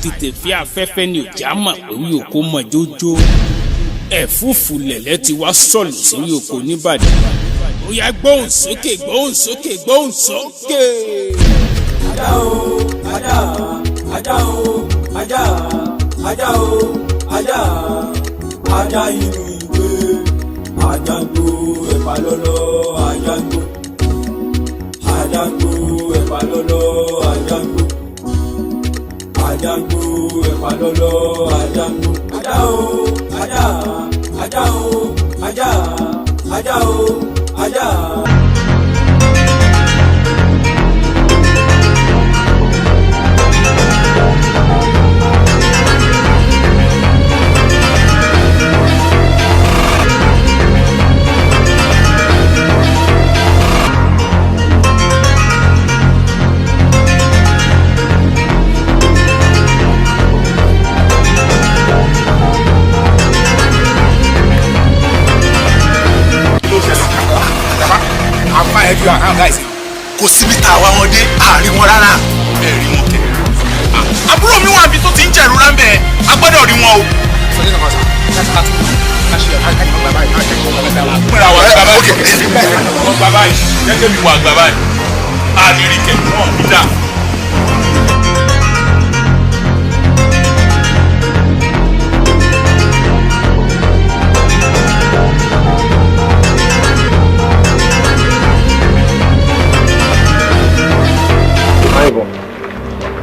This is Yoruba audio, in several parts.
àìtètè fi afẹ́fẹ́ ni òjá mà pé wí òkú mọ̀ jójó ẹ̀fúùfù lẹ̀lẹ́ ti wá sọ̀lù sí wí òkú nìbàdàn ó yá gbóhùn sókè gbóhùn sókè gbóhùn sókè. ajá o ajá ajá o ajá ajá o ajá ajá inú ìwé àjàgbó ẹ̀fà lọ́lọ́ àjàgbó àjàgbó ẹ̀fà lọ́lọ́ àjàgbó àjàgbó ẹ̀fà lọ́lọ́ àjàgbó ajá o ajá ajá o ajá ajá o ajá. Guys, kò síbi tá a wá wọn dé àárín wọn rárá ẹ rí wọn kẹ. àbúrò mi wà bí tó ti ń jẹ̀rù ráńbẹ́ a gbọ́dọ̀ rí wọn o. sọdí nàkọ́ sá láti láti láti àkàtì ọgbà báyìí láti àkàtì ọgbà báyìí. pẹ̀lú àwọn àgbà báyìí ọgbà báyìí gẹ́gẹ́ bí wà àgbà báyìí a lè rí kẹ̀kẹ́ wọn níjà.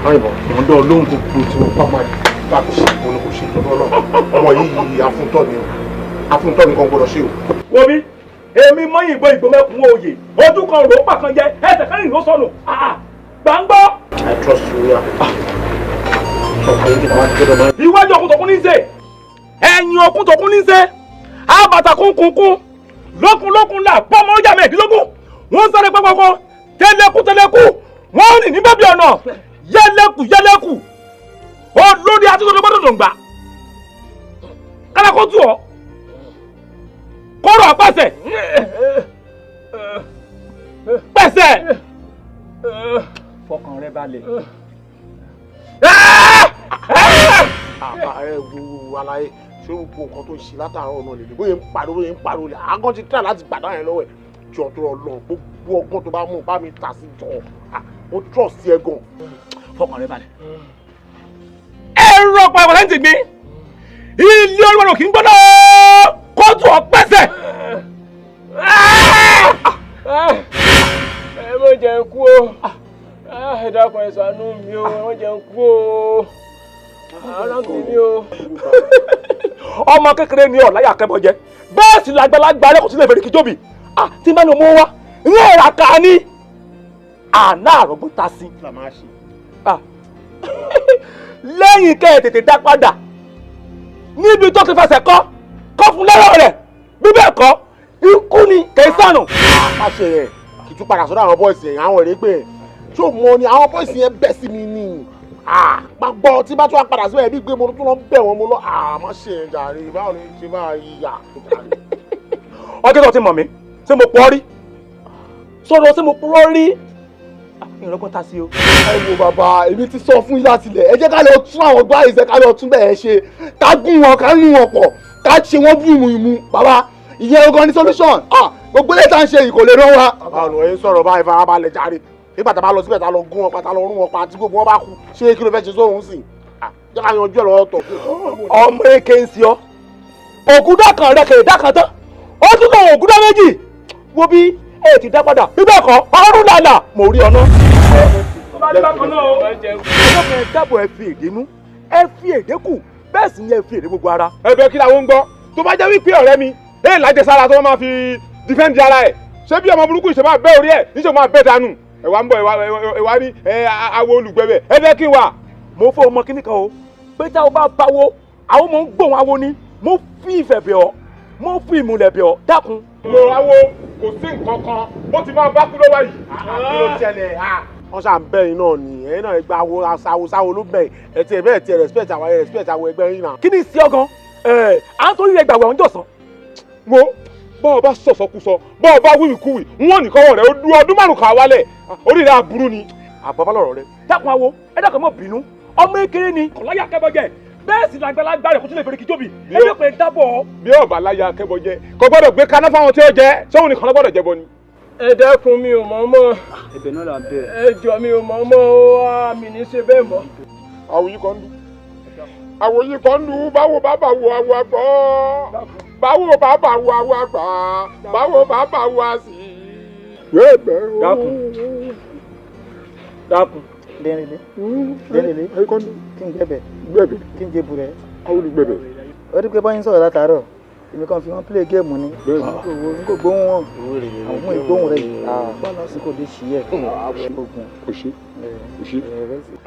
àìbọ̀ mo dán lóhùn gbogbo tí wọ́n pápá láti ṣe ìpinnu kò ṣe ìtọ́jú ọlọ́run ọmọ yìí afúntọ́ ni kan gbọ́dọ̀ ṣe o. wo mi èmi mọ́yìn ìbọn ìgbọ́mẹ́kun òye ojú kan rò ó pàkan jẹ ẹsẹ̀ kẹrin ló sọnù gbàngbọ́. I trust you ya. ọkàn yìí ti máa ń gbọ́dọ̀ máa. iwájú ọkùntọ̀kùn ní í ṣe ẹ̀yìn ọkùntọ̀kùn ní í ṣe àbàtà kúnkúnkún lókun là pọ́nmọ́ ọjà mẹ́ẹ̀ẹ́dínlógún wọ́n sáré pẹ́pẹ́pọ́ tẹ́lẹ̀kú wọ́n rìn ní bẹ́bí ọ̀nà yẹlẹ́kù olórí atúntò gbọ́dọ̀ tó ń gbà kálákó tù ọ́ kóró àpàṣẹ pẹ̀sẹ̀ fọkàn rẹ balẹ̀. ààrẹ gbogbo aláyé ṣé gbogbo nǹkan tó ń ṣe látàárọ̀ náà lè ní bóyá ń pariwo lè àgọ́ ti tẹ̀ láti gbàdá yẹn lọ́wọ́ ẹ̀ jọ tó lọ lọ gbogbo ọgbọ́n tó bá mú bá mi tà sí jọ mo trust ẹ gan. fọkàn rẹ balẹ̀. ẹ̀rọ pàápàá láti gbé ilé olúwarò kì í gbọ́dọ̀ kóòtù ọ̀pẹ́sẹ̀. ẹ má jẹ́ n kú o ẹ dákun ẹ ṣàánú mi o ẹ má jẹ́ n kú o ara ń tèmi o. ọmọ kékeré ni ọ̀láyà kẹ́bọ̀jẹ́ bẹ́ẹ̀ sì lágbàlagbà rẹ̀ kò sí lè fèrè kíjọ́bì tí bá ní ọmọ wa ń rà ká ní àná àrògbó ta sí. lẹ́yìn kẹ́ ẹ̀ tètè dá padà níbi tó ti fẹsẹ̀ kọ́ fún lẹ́rọ̀ rẹ̀ bí bẹ́ẹ̀ kọ́ ikú ni kẹsànù. àṣẹ rẹ̀ kì í tún padà sọ́dọ̀ àwọn bọ́ọ̀sì yẹn àwọn èrè pé tí ò mọ ni àwọn bọ́ọ̀sì yẹn bẹ́ sí mi ní gbàgbọ́ tí bá tún wá padà síbẹ̀ bí gbé mo tún lọ bẹ̀ wọ́n mo lọ àmọ́ ṣe é jàre báwo ni ṣe máa yíyà. ọjọ́ tó ti mọ̀ mí ṣé mo pọ́ rí sọ̀rọ̀ ṣé mo purọ́ rí ìrọ́gbọ́n ta sí o. ẹ wo bàbá èmi ti sọ fún yín láti lẹ̀ ẹ jẹ́ ká lọ tún àwọn gbá ìṣẹ́ ká lọ tún bẹ́ẹ̀ ṣe ká gún wọn ká nù wọn pọ̀ ká ṣe wọ́n bí ìmú bàbá ìyẹn ogan ní solution gbogbo ilé tá à ń ṣe yìí kò lè rán wa. bàbá ọ̀nà ẹ̀ ń sọ̀rọ̀ báyìí farabalẹ̀ jàre nígbà tá a bá lọ síbẹ̀ tá a lọ gún wọn pa tá a lọ rún wọn pa àti gbogbo wọn bá kú ṣé kí ló fẹ́ ṣe sóhun sí jẹ́ ká yanjú ẹ̀ lọ́wọ́ tọ̀. ọmọ èké ń sí ọ ògúdá kan rẹ kèrè dá kan tán ó tún kàn ògúdá méjì wo bí ẹ ti dá padà bíbẹ̀ kọ́ ọrùn làlà mo rí ọ náà. ọlọ́kùnrin dábọ̀ ẹ fi èdè nú ẹ fi èdè kù bẹ́ẹ̀ sì ni ẹ fi èdè gbogbo ara. ẹ̀bẹ̀ kí làwọn ń gbọ́ tó bá jẹ́ wípé ọ̀rẹ́ mi ẹ̀ lájẹsára tó máa fi dìfẹ́ǹdì ara ẹ̀ ṣé bí ọmọ burúkú ìṣe máa bẹ́ orí ẹ̀ níṣẹ́ máa bẹ́ dànù ẹ̀wà ń bọ̀ ẹ̀wà ní awo olùgbẹ̀bẹ̀ ẹ̀bẹ̀ kí wà. mo fọ ọmọ kíní kan o pé tá o bá báwo àwọn ọmọ ń gbóhùn awo ni mo fi ìfẹ́ bẹ̀ ọ́ mo fi ìmùlẹ̀ bẹ̀ ọ́ dákun. mo awo kò sí nǹkan kan bó ti máa bá kú lọ́wọ́ yìí. kí ló ṣẹlẹ̀ wọ́n ṣà ń bẹ̀ yín náà ni ẹ̀yin náà gba awo sáwo ló bẹ̀ ẹ̀ tiẹ̀ bẹ́ẹ̀ tiẹ̀ respect àwọn ẹgbẹ́ yín náà. kí ni sí ọgàn à ń torí rẹ gbàgbọ́ ọ̀hún jọ̀sán. wo bọ́ọ̀ bá sọ̀sọ̀kúsọ bọ́ọ̀ bá wíwìkúwì wọ́n nìkan wọ̀ rẹ̀ ọdún márùn-ún kà wálẹ̀ orí rẹ̀ aburú ni. àbábá lọ̀rọ̀ rẹ dákun awo ẹ dákun mọ́ bínú ọmọ ekele ni kò láyà kẹ́bọ̀jẹ́ bẹ́ẹ̀ sì lágbàlagbà rẹ̀ kó tún lè fèrè kí tóbi ẹgbẹ́ pé dábọ̀. bí ọba láyà kẹ́bọ̀jẹ́ kò gbọ́dọ̀ gbé kaná fáwọn tí ó jẹ sóhun nìkan ló gbọ́dọ̀ jẹ bọ ni. ẹ dákun mi ò mọ̀ mọ́. ẹ̀bẹ̀ náà là ń bẹ̀. ẹ jọ mi ò mọ̀ mọ́ ó mi ní ṣe bẹ́ẹ̀ mọ́. àwòyí kan dùn àwòyí kan dùn báwo bàbá wo àwọ̀ àgbọ̀ báwo bàbá wo àwọ̀ àgbà báwo bàbá wo àsì. dákun dákun. dẹ́rẹ̀lẹ́ kí n gbẹ̀bẹ̀ gbẹ̀bẹ̀ kí n jẹ burẹ̀. àwọn olùgbẹ̀bẹ̀. ó rí pé báyìí ń sọ̀rọ̀ látàárọ̀ èmi kan fi wọ́n play game ni n kò gbóhùn wọn àwọn mú ìgbóhùn rẹ̀ bọ́ọ̀lù kò lè ṣí ẹ̀ ogun. kò ṣe kò ṣe.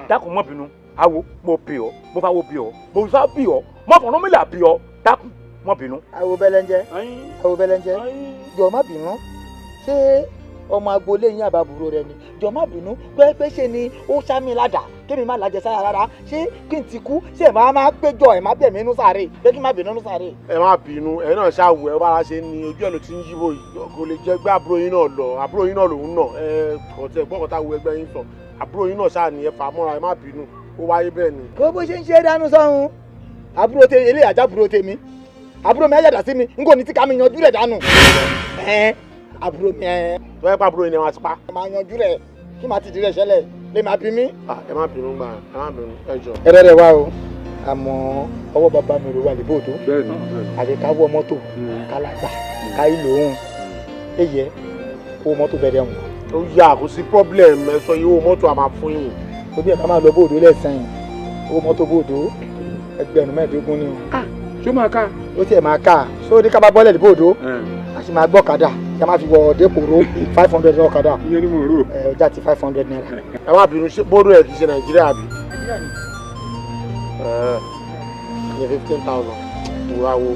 dákun mọ́ bínú awo mo bì ọ́ mo fà wo bì ọ́ mo fà bì ọ́ mo fọ̀nà mi là bì ọ́ dákun mọ́ bínú. àwo bẹ́lẹ́njẹ́ jọ má bínú ṣé ọmọ agboolé yín àbábúrò rẹ ni jọ má bínú pé ṣe ni ó ṣámi ládàá kémi má lajẹ sára rárá ṣé kí n ti kú ṣé ẹ máa péjọ ẹ má bẹ̀ mí nú sáré pé kí n má bínú nú sáré. ẹ má bínú ẹ náà ṣàwọ ẹ bára ṣe ni ojú ẹ ló ti ń yíbo yìí kò lè jẹ gbé àbúrò yín náà lọ àbúrò yín náà lòun náà ẹ kọtẹ gbọkọta wo ẹgbẹ́ yín sọ àbúrò yín náà ṣáà ní ẹ fà mọ́ra ẹ má bínú ó wáyé bẹ́ẹ̀ ni. kó bó ṣe ń ṣe dánú sọ́hun àbúrò tèmi eléyà ajá àbúrò tèmi àbúrò mi ayàdá sí mi n kò ní tí ká mi yanjú rẹ̀ dànù àbúrò mi tó yẹ pa àbúrò yín ni wọn ti pa. máa yanjú rẹ̀ kí màá ti di rẹ̀ ṣẹlẹ̀ lè máa bí mi. ẹ má bínú gbà ẹ má bínú ẹ jọ. ẹrẹ rẹ wá o àmọ́ ọwọ́ bàbá mi rò wà lè bòótọ́ àti káwọ́ mọ́tò kálàgbà káyí lòun èyẹ owó mọ́tò bẹ̀rẹ̀ wọn. ó yà kó sí problem ẹ sọ yìí owó mọ́tò àmà fún yín. tóbi ẹ̀ bá máa lọ bòódó lẹ́sàn-án owó mọ́tò bòódó ẹgbẹ̀rún mẹ́ẹ̀ẹ́dógún ni o. ṣé máa ká. ó tiẹ̀ máa ká sórí ká bá bọ́lẹ̀ bòódó a sì máa gbọ́ kadà kí a máa fi wọ dépòró 500 lọ kadà. iye ni mo rò. ọjà ti 500 naira. ẹ má bínú bóró ẹ kì í ṣe nàìjíríà bí. ní 15,000 wúra wo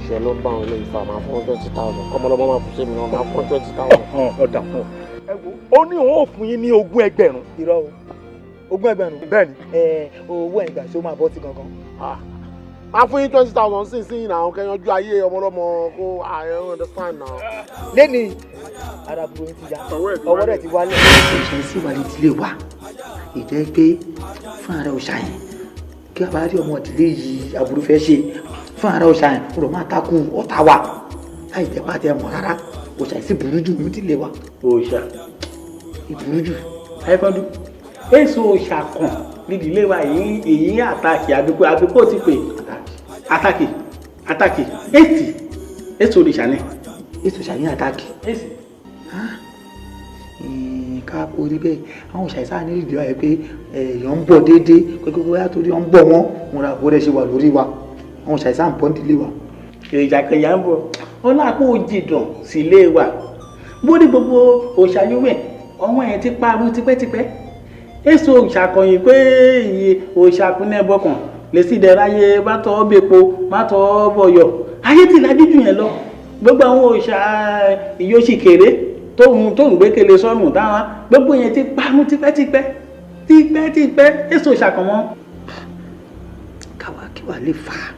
ṣe ló ń bá àwọn ilé ìfà máa fún 20,000 kọ́mọlọ́mọ máa fún sẹ́mi náà máa fún 20,000. ọ̀dà fún ọ. ó ní òun ò fún yín ní 20,000. irọ́ o 20,000. bẹ́ẹ̀ni. owó ẹ̀gbà tí ó máa bọ́ sí gangan. máa fún yín 20,000 sí sí náà kẹyanjú ayé ọmọlọ́mọ kó I understand now. lẹ́ni arábùrò yín ti ya ọwọ́ rẹ̀ ti wálẹ̀. ṣe sí ìwà ìdílé wa ìjẹ́ pé fún ara òòṣà yẹn kí a bá rí ọmọ ìdílé yìí aburú fẹ́ ṣe fún ara òòṣà yẹn kó lọ máa takú ọ̀tá wa láì jẹ́ pàtẹ́ mọ̀ rárá òòṣà yìí sì burú jù ní ìdílé wa. òòṣà ìburú jù. àìkọ́dún èso òòṣà kan nídìílé wa èyí àtàkì àdúgbò ti pè àtàkì èso òòṣà ni. èso òòṣà yín àtàkì. ká orí bẹ́ẹ̀ àwọn òòṣà ìsáà nílùú ìdíwà yẹn pé èèyàn ń bọ̀ déédéé pé bóyá torí wọ́n ń bọ̀ wọ́n wọn ra àbúrò rẹ̀ ṣe wà lórí wa àwọn òòṣà ìsáà ń bọ̀ nílé wa. èròjà kẹyà ń bọ̀ ọlọ́àpò òjìdàn sí ilé wa bóde gbogbo òòṣà yúwẹ̀ ọmọ yẹn ti parun tipẹ́tipẹ́ èso òòṣà kọyìn pé iye òòṣà kúnlẹ̀ bọ̀kàn lè sì dẹ̀ ráyè bá tọ́ bẹ́po má tọ́ bọ̀yọ̀ ayé ti lajú jù yẹn lọ gbogbo àwọn òòṣà ìyóṣì kéré tóun gbé kele sọ́nù táwọn gbogbo yẹn ti parun tipẹ́tipẹ́ èso òòṣà kan mọ́. káwa kí wàá lè fà á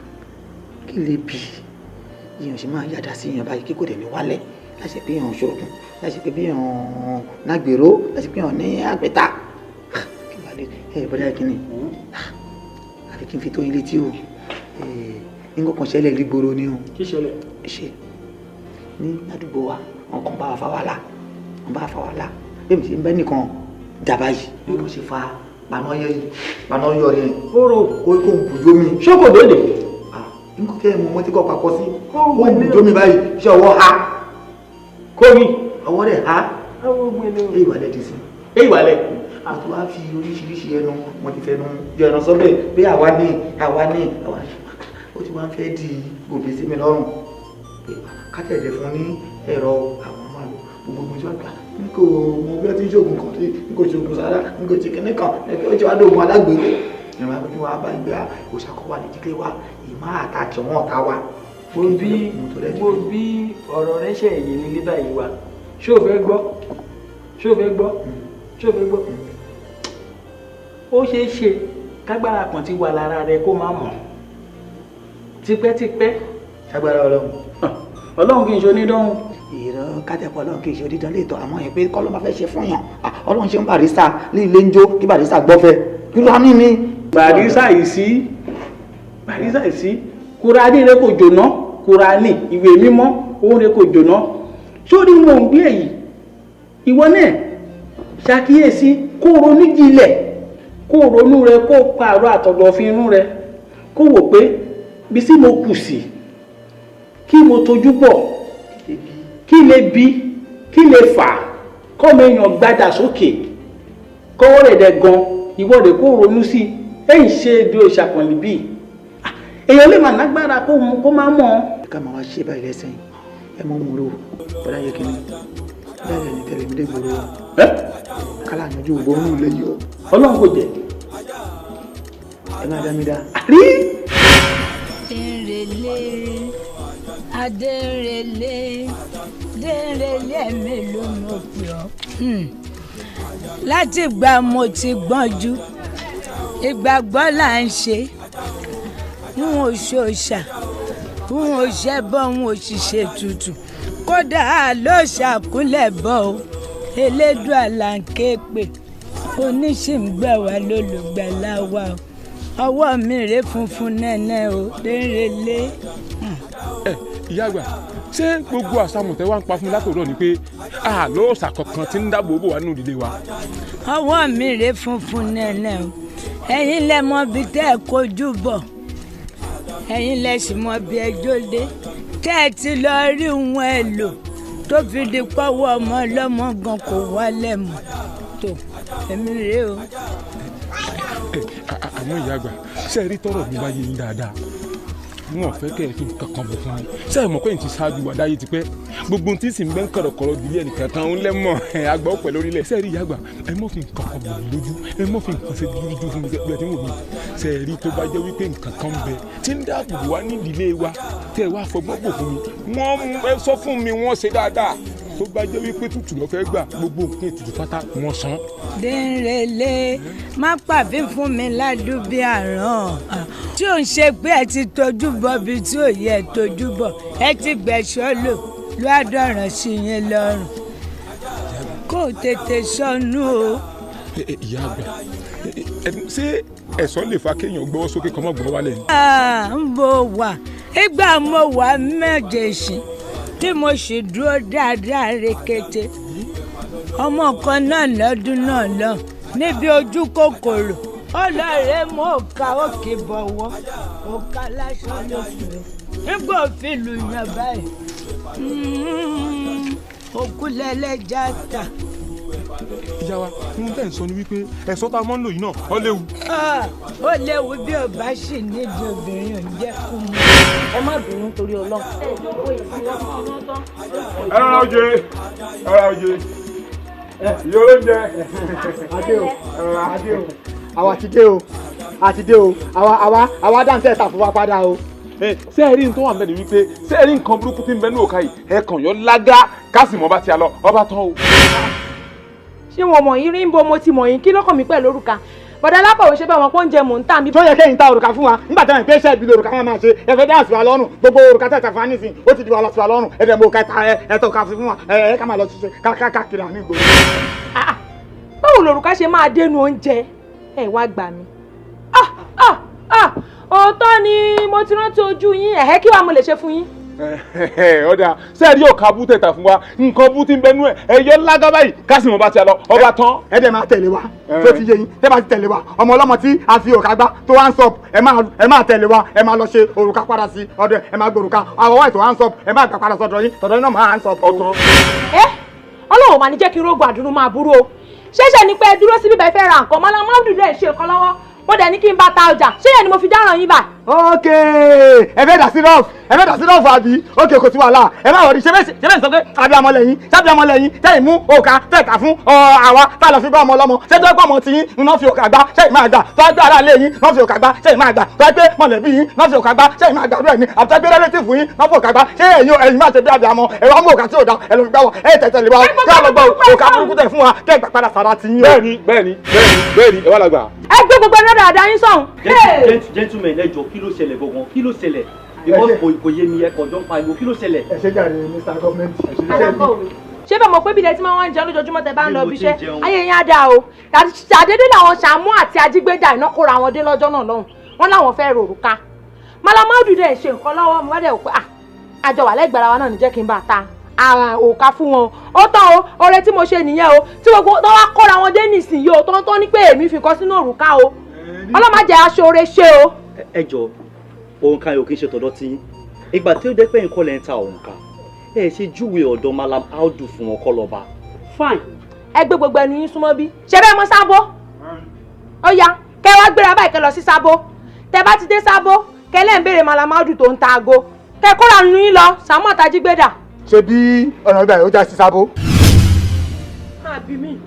kí lè bì í èèyàn sì máa yàdá sí èèyàn báyìí kí kò dẹ̀ ní wálẹ̀ láti pé èèyàn ṣoògùn láti pé èèyàn nágbèrò láti pé èèyàn ní àgbẹ̀ta kí wàá lè bọ́dá kínní àfi kí n fi tó yín létí o nǹkan kan ṣẹlẹ̀ lígboro ni o. kí ṣẹlẹ̀. ṣe ní àdúgbò wa wọn kàn bá wa fa wàhálà èmi ti ń bẹ́ nìkan dàbá yìí bí wọ́n ṣe fa paná yọ yẹn kóró kó ń bùjó mi. ṣọ́kò lóde. nǹkan kẹ́ ẹ̀ mọ ọmọ tí kò papọ̀ sí kó ń bùjó mi báyìí iṣẹ́ ọwọ́ ha kómi ọwọ́ rẹ̀ ha èyí wà lẹ́dí sí. èyí wà lẹ́. àti wàá fi oríṣiríṣi ẹnu wọn ti fẹnu jọ ẹnu sọ́bẹ̀ pé àwa ní ó ti wá ń fẹ́ di gòbè sí mi lọ́rùn kátẹ̀lẹ̀ fún ní ẹ̀rọ àwọn ọmọ àlọ́ gbogbo ìjọ àgbà n kò mọ bí wọ́n ti ń ṣoògùn kan sí n kò ṣoògùn sára n kò ṣe kínní kan ó ti wá dóògùn alágbèrè ìrìn àbí wàá bá ìgbé òṣàkọ́wà ní dídé wa ìmọ̀ àtàkì wọn ọ̀tá wa. mo bí ọ̀rọ̀ rẹ ṣe èyí nílé báyìí wa ṣé o fẹ́ gbọ́ ó ṣeé ṣe kágbára kan ti wà lára rẹ kó má mọ̀ tipẹ́tipẹ́. agbára ọlọ́run kì í ṣe onídọ́hùn ìrọ̀ kátẹ́pọ̀ ọlọ́run kì í ṣe dídán léètọ́ àmọ́ ẹ̀ pé kọ́ ló máa fẹ́ ṣe fún yàn ọlọ́run ṣe ń Barrister ní ilé ń jó kí Barrister gbọ́fẹ́ kí ló ní mi. Barrister yìí sí Kùránì rẹ kò jóná Kùránì ìwé mímọ́ òun rẹ kò jóná sórí mò ń gbé èyí ìwọ náà ṣàkíyèsí kó ronú jinlẹ̀ kó ronú rẹ kó pààrọ̀ àtọ̀dọ̀fin inú rẹ kó wò pé bí sí mo kù sí kí mo tojú bọ̀ kí lè bí kí lè fà kọ́mọ èèyàn gbádà sókè kọ́wọ́ rẹ̀ dẹ̀ gan ìwọ rẹ̀ kó ronú sí ẹ̀yìn ṣe èdè òṣàkànlì bíi èèyàn lè mà lágbára kó máa mọ̀ ọ́. ká máa wá ṣe báyìí lẹ́sìn ẹ mọ́ mú ro bọ́dá yẹ kí ni bẹ́ẹ̀ ni tẹ̀lé mi dé gbòòrò ọ́ kálá àyànjú ògbóró lè yọ. ọlọ́run kò jẹ́ ẹ máa dá mi dá. rí. adérelé mélòó ló pè ọ́. láti ìgbà mo ti gbọ́njú ìgbàgbọ́ là ń ṣe n ò ṣòṣà n ò ṣẹbọ n ò ṣiṣẹ́ tutù kódà ló ṣàkúnlẹ̀ bọ́ o elédùà là ń ké pè oníṣìǹgbà wa lólùgbàlà wa o ọwọ́ mi rè funfun nẹ́nẹ́ o lérelé. ìyá àgbà ṣé gbogbo àṣàmùtẹ́ wa ń pa fún mi látòrọ̀ ni pé àlọ́ ọ̀sà kankan ti ń dáàbò bò wá nínú ìdílé wa. ọwọ́ mi rè funfun nẹ́nẹ́ o ẹ̀yin lẹ mọ bí tẹ́ ẹ kojú bọ̀ ẹ̀yin lẹ sì mọ bí ẹjọ́ dé tẹ́ ẹ ti lọ rí wọn ẹ lò tó fi di pọ́wọ́ ọmọ ọlọ́mọ gan kò wálẹ̀ mọ́ tó èmi rèé o. àmọ́ ìyá àgbà ṣe rí tọrọ mi bá yé yín dáadáa wọn fẹ́ kẹ́ ẹ fi nǹkan kan bọ̀ fún mi ṣe é mọ̀ pé n ti ṣáájú wà dáyé tipẹ́ gbogbo tí sì ń bẹ́ ń kọ̀rọ̀kọ̀rọ̀ ìdílé ẹnìkan kan ń lẹ́mọ̀ àgbà ọ̀pẹ̀ lórílẹ̀ ṣe rí ìyá àgbà ẹ mọ̀ fi nǹkan kan bọ̀ mí lójú ẹ mọ̀ fi nǹkan ṣe dúdú fún mi bí ẹ ti ń wò mí ṣe rí tó bá jẹ́ wípé nǹkan kan bẹ tí ń dáàbò wá ní ìdílé wa tẹ́ ẹ wá fọgbọ́n bò fún mi wọ́n sọ fún mi wọ́n ṣe dáadáa tó bá jẹ́ wípé tútù lọ fẹ́ gbà gbogbo nǹkan ètùtù pátá wọ́n san. dèrèlé má pàbí fún mi ládùú bí àrán tí ò ń ṣe pé ẹ ti tójú bọ bí tí ò yẹ tójú bọ ẹ ti gbẹ̀ṣọ́ lò lọ́dọ̀ràn sí yín lọ́rùn kó tètè sọnù o. ìyá àgbà ṣé ẹ̀sọ́ lè fa kéèyàn gbọ́wọ́ sókè kọ́mọ́ gbọ́wọ́ wálẹ̀ ni. ń bò wá ìgbà mo wà méjèèjì tí mo sì dúró dáadáa rekete ọmọ kan náà lọ́dún náà lọ níbi ojú kòkòrò ọlọ́rẹ̀ mú òkà òkè bọ̀wọ́ òkà lásán ló fi nígbà òfin lù yàn báyìí òkú lẹ́lẹ́jà ta. ìyá wa ohun tẹ́ ń sọ ni wípé ẹ̀sọ́ tá a mọ́ ń lò yìí náà ó léwu. ó léwu bí o bá sì nídìí obìnrin ò ń jẹ́ kú mu. ẹ má bínú torí Ọlọ́run. ẹ rọra oje ìyá olóúnjẹ. adé o àwa ti dé o àwa dáńtẹ́ ta fún wa padà o. ṣé ẹ rí n tó wà mẹ́rin wípé ṣé ẹ rí nǹkan burúkú tí ń bẹ ní òkà yìí ẹ kàn yọ lágá kásìmọ́ bá ti a lọ ọba tán o. ṣé wọn mọ̀ yín rí ń bo mo ti mọ̀ yín kí lọ́kàn mi pẹ̀lú òrùka bọ̀dá alákọ̀wé ṣe bá wọn pọ́ oúnjẹ mò ń tà mí. tó yẹ kẹ́yìn ta òrùka fún wa nígbà tí wọ́n pè é ṣẹ́ẹ̀bì lòrùka máa ṣe ẹ̀fẹ̀ dáhùn wa lọ́rùn gbogbo òrùka tẹ̀sán fún wa nísìn ó ti di wa lọ sí wa lọ́rùn ẹ̀dẹ̀ mo kẹta ẹ̀tọ́ ká fún wa ẹ̀ ká máa lọ ṣiṣẹ́ káàkiri àní ìgboro. báwo lòrùka ṣe máa dénú oúnjẹ ẹ wá gbà mí. òótọ́ ni mo ti rántí ojú yín ẹ̀hẹ́ kí wàá mo lè ṣe fún yín. ọ̀dà sẹ́ẹ̀rí ọ̀ka bú tẹ̀ta fún wa nǹkan bú ti ń bẹnu ẹ̀ ẹ̀yọ́ lágá báyìí kásìmọ̀ bá ti a lọ ọba tán. ẹ dẹ̀ máa tẹ̀lé wa tó ti yé yín tẹ́ bá ti tẹ̀lé wa ọmọ ọlọ́mọ tí a fi òrùka gbá tó wá ń sọ ẹ máa tẹ̀lé wa ẹ máa lọ ṣe òrùka padà sí ọ̀dọ̀ ẹ máa gbòrùka àwọ̀ ètò à ń sọ ẹ máa gbà padà sọ̀dọ̀ yín náà máa ń sọ. ọ̀tán. Ọlọ́run mà ní jẹ́ kí n rógun àdúrú máa burú o ṣẹ̀ṣẹ̀ ni pé ẹ dúró síbí bẹ́ẹ̀ fẹ́ ra nǹkan mọ́lá máàdùn rẹ̀ ṣe nǹkan lọ́wọ́ mo dẹ̀ ní kí n bá ta ọjà ṣé yẹn ni mo fi dáràn yín bá. ok ẹ fẹ́ dà sí rọ́ọ̀fù àbí ok kò sí wàhálà ẹ má wọrí ṣe bẹ́ẹ̀ sọ pé abiyamọ lẹ́yìn sábìamọ lẹ́yìn tẹ́yìn mú òkà tẹ̀ka fún àwa tá a lọ fi bá ọmọ ọlọ́mọ ṣé tó ẹ pọ̀ ọmọ tí yín iná fi òkà gbá ṣé ìmáa gbà tó ẹ pé aráàlú yín náà fi òkà gbá ṣé ìmáa gbà tó ẹ pé mọ̀lẹ́bí yín náà fi òkà gbá ṣé ìmáa gbà bẹ́ẹ̀ ni àti ẹ pé rẹ́lẹ́tìfù yín náà fi òkà gbá ṣé ẹ̀yin máa ṣe bí abiyamọ ẹ wá mú òkà tí ò da ẹ lọ fi gbá wọ ẹ tẹ̀tẹ̀ lè wá kí á lọ gbọ́ òkà burúkú tẹ̀ fún wa kẹ́ ẹ gbà padà sára ti yín. bẹ́ẹ̀ni ẹ wá lágbà. ẹ gbé gbogbo ẹ̀rọ dáadáa yín sọ̀hún. gentleman ẹ jọ̀ọ́ kí ló ṣẹlẹ̀ gangan kí ló ṣẹlẹ̀. kò yé mi ẹ kọjọ́ pariwo kí ló ṣẹlẹ̀. ẹ ṣe jàre Mr. Government. ṣé bẹ́ẹ̀ mọ̀ pé bí ilẹ̀ tí wọ́n ń jẹun lójoojúmọ́ tẹ bá ń lọ ibi iṣẹ́ ayé yẹn á dáa o ṣàdédé làwọn Ṣàmú àti Ajígbéda iná kóra wọn dé lọ́jọ́ náà lọ́hùn wọ́n láwọn fẹ́ rò òrùka Malamaudu dẹ̀ ṣe nǹkan lọ́wọ́ mo wá dẹ̀ wò pé àjọ wà lẹ́gbẹ̀ẹ́ wa náà ní jẹ́ kí n bá ta òòka fún wọn ó tán o oore tí mo ṣe nìyẹn o tí gbogbo tó wá kóra wọn dé nísìnyí o tó ní pé èmi fi kọ́ sínú òrùka o ọlọ́mọ jẹ́ aṣọ oore ṣe o. ẹ jọ òǹkà yóò kí n ṣe tọ̀dọ̀ tí ìgbà tí ó dé pé nǹkan lẹ́ ń ta òǹkà ẹ ṣe júwe ọ̀dọ̀ Malamaudu fún wọn kọ́ lọ́ba. fine ẹ gbé gbogbo ẹnu yín súnmọ́ bí ṣe bẹ́ẹ̀ mọ́ Sábó ó yá kẹ́ wá gbéra báyìí kẹ́ lọ sí Sábó tẹ́ bá ti dé Sábó kẹ́ lẹ́ ń béèrè Malamaudu tó ń ta aago kẹ́ kóra nínú yín lọ Ṣàmú àti Ajígbéda. ṣe bí ọ̀nà ìgbà yóò já sí Sábó. àbí mi.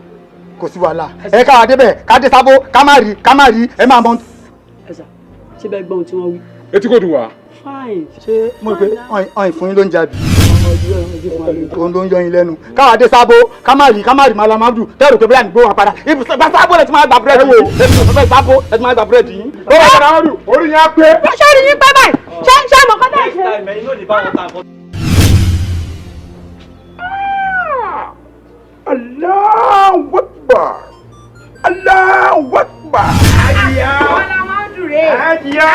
kò sí wàhálà ẹ káwa débẹ̀ ká dé Sábó ká má rí ẹ máa mọ. ẹ sà ṣé bẹ́ẹ̀ gbọ́n tí wọ́n wí. etí kò dùn wá. fine. ṣé mo rò pé ọ̀hìn fún yín ló ń jàbí. òun ló ń yọ yín lẹ́nu káwa dé Sábó ká má rí Malamaudu tẹ́rù pé bóyá nígbó wọn padà ìbùsọ̀gbà Sábó lẹ ti máa gba búrẹ́dì wò ìbùsọ̀gbà Sábó lẹ ti máa gba búrẹ́dì yín. ó wà Malamaudu orí yẹn á pé. ṣé orí yín pé báyìí ṣé àmọ́ kọ́tà ìṣe. Allahu Akbar. Allahu Akbar. Hajiya. Malamaudu rè. Hajiya.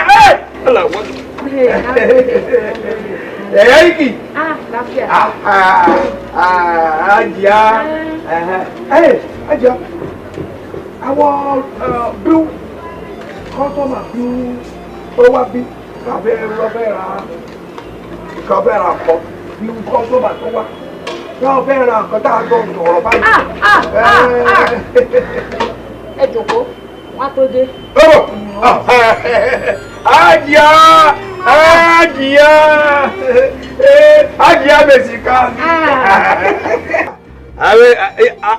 Allahu Akbar. Ẹ̀yẹ́rìkì. Láfíà. Hajiya. Hajiya. Àwọn bill kọ́sọ́mà bí ó wá bí kàfẹ́ ra kọ́ bí kọ́sọ́mà tó wá. Yóò fẹ́ ra nǹkan tá a gbọ́ sọ̀rọ̀ báyìí. ẹ jòkó wá tó dé. Hajiya Mèsìká.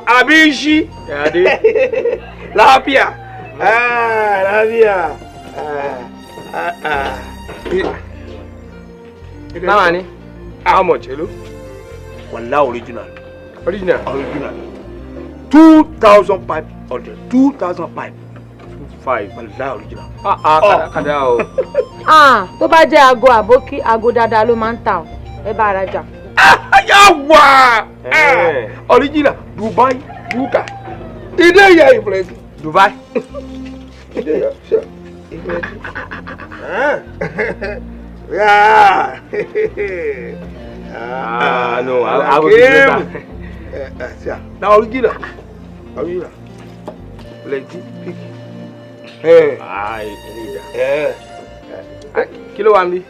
Abishi. Láfíà. Náà ni, how much, hello? Wallah original. Original? Original. 2,500. 2,500. 5. Wallah original. Kàdá o. Tó bá jẹ́ aago àbókí aago dáadáa ló máa ń tà ọ́ ẹ bá ara jà. Yawa! Original. Dubai. Buka. Ide ya impress. Dubai. Ide ya. Sure. Yeah. No, I will give you that. Now original. Original. Plenty. Pick. Hey. I need that. Kilo wa mi.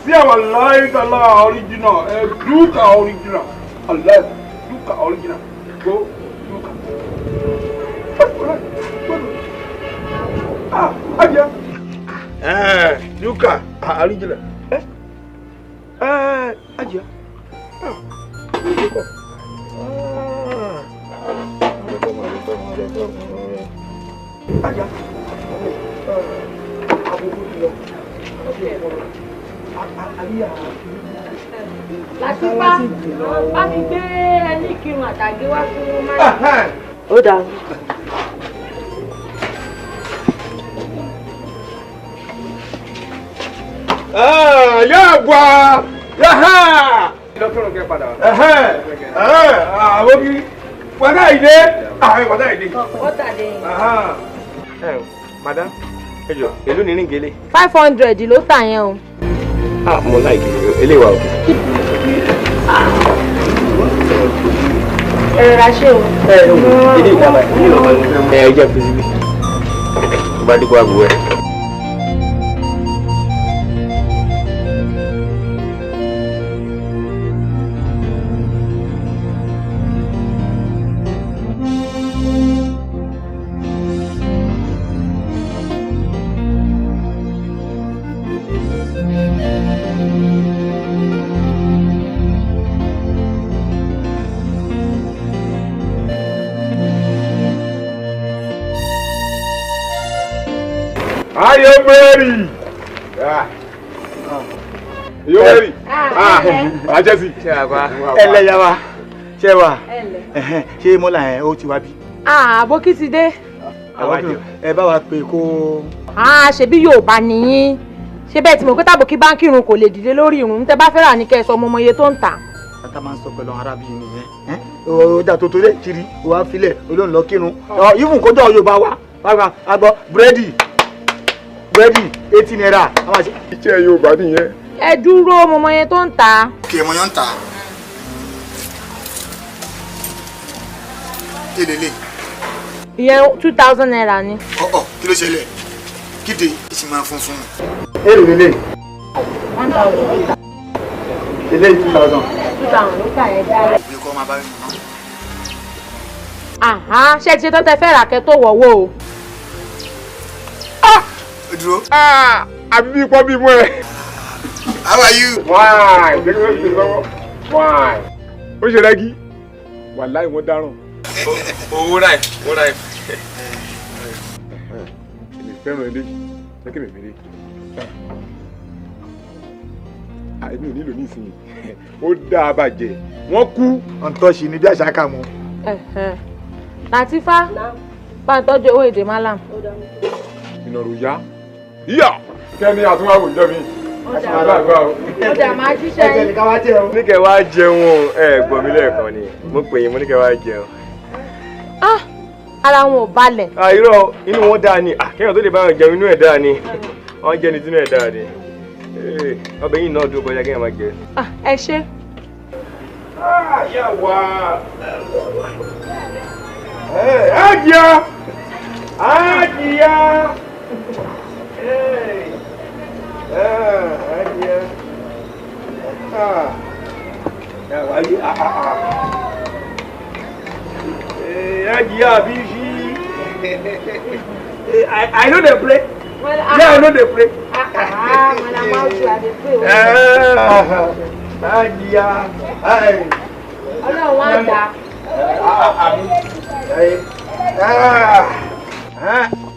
See our light Allah original. Duka original. Allah. Duka original. Go. Duka. Aja. Duka original. Aja. Aja. Lásìpá bá mi gbé ẹni kírun àtàgé wá fún máa. Ó dáa. Yagwa! Yaha! Dọ́kítọ̀rù kẹ́ padà. Àwọn kiri. Wàdà ìdè. Wàdà ìdè. Wọ́tà dé. Madam, ẹjọ, èló ni ríngele? 500 ló tà yẹn o. Mo láìkì eléwà o. Ra ṣé o. Ilé ìjàmbá ilé ìlọ́ba ni mo fẹ́ mú. Jẹ́ fi síbí. Tó bá dínkù àbúrò ẹ̀. Are you ready? You ready? Ajẹ́sí. Ṣé àgbà? Ẹlẹ́yà wa, ṣé wà? Ṣé mọ́là ẹ̀ ó ti wá bí? Àbókí ti dé. Ẹ bá wa pè kó. Ṣebí Yorùbá nìyí. ṣé bẹ́ẹ̀ tí mo pé tàbókí báńkì irun kò lè dìde lórí irun tẹ́ bá fẹ́ rà ní kẹ́ ẹ sọ ọmọ iye tó ń tà. tata máa ń sọ pẹ̀lú arábìnrin nìyẹn ọjà tó torí kiri wàá filẹ̀ olóhùn lọ kírun ìfún kójọ Yorùbá wa wàá gbọ́ búrẹ́dì 18 naira. iṣẹ́ Yorùbá nìyẹn. ẹ dúró ọmọ iye tó ń tà. kí ẹmọ yẹn ń tà lélẹ̀. ìyẹn 2000 naira ni. kí ló ṣẹlẹ̀ kíde ìsìn máa fún fún. èrè lélẹ̀. 1000. ilé 2000. 2000 ló kà ẹ dára. ìwé kọ́ máa bá mi mọ̀. ṣé ti tó tẹ fẹ́ rà kẹ́ tó wọ̀wọ́ o. dúró. àbí bí pọ́ bí mú ẹ. How are you? Why? Why? Ó ṣe rẹ́gí. Wàláì wọ́n dáràn. Owó ráì, owó ráì. Èmi fẹ́ràn ilé. Jẹ́ kí mi mèrè. Èmi ò nílò nísìnyí. Ó dáa bàjẹ́. Wọ́n kú. Ọ̀ntọ́ṣì ni bí àṣà kà mú. Làtífá, bá ń tọ́jú owó èdè Malam. Ìnàrò yá. Yíyà! Kẹ́ni àtúnwáwò ìjọ mi. Ọjà máa jíṣẹ́ yín. Ní kẹ́ wá jẹun ẹ gbọ́ mi lẹ́ẹ̀kan ni. Mo pè yín mo ní kẹ́ wá jẹun. Ara wọn ò balẹ̀. Irọ́ inú wọn dáa ni. Kéèyàn tó lè bá wọn jẹun inú ẹ̀ dáa ni. Wọ́n jẹ́ ni sínú ẹ̀ dáa ni. Ọbẹ̀ yìí náà dúró kọjá kéèyàn máa jẹ. Ẹ ṣé. Yà wá. Àjíyá. Àjíyá. I know they play. Yeah, I know they play. Ọlọ́run wá dá.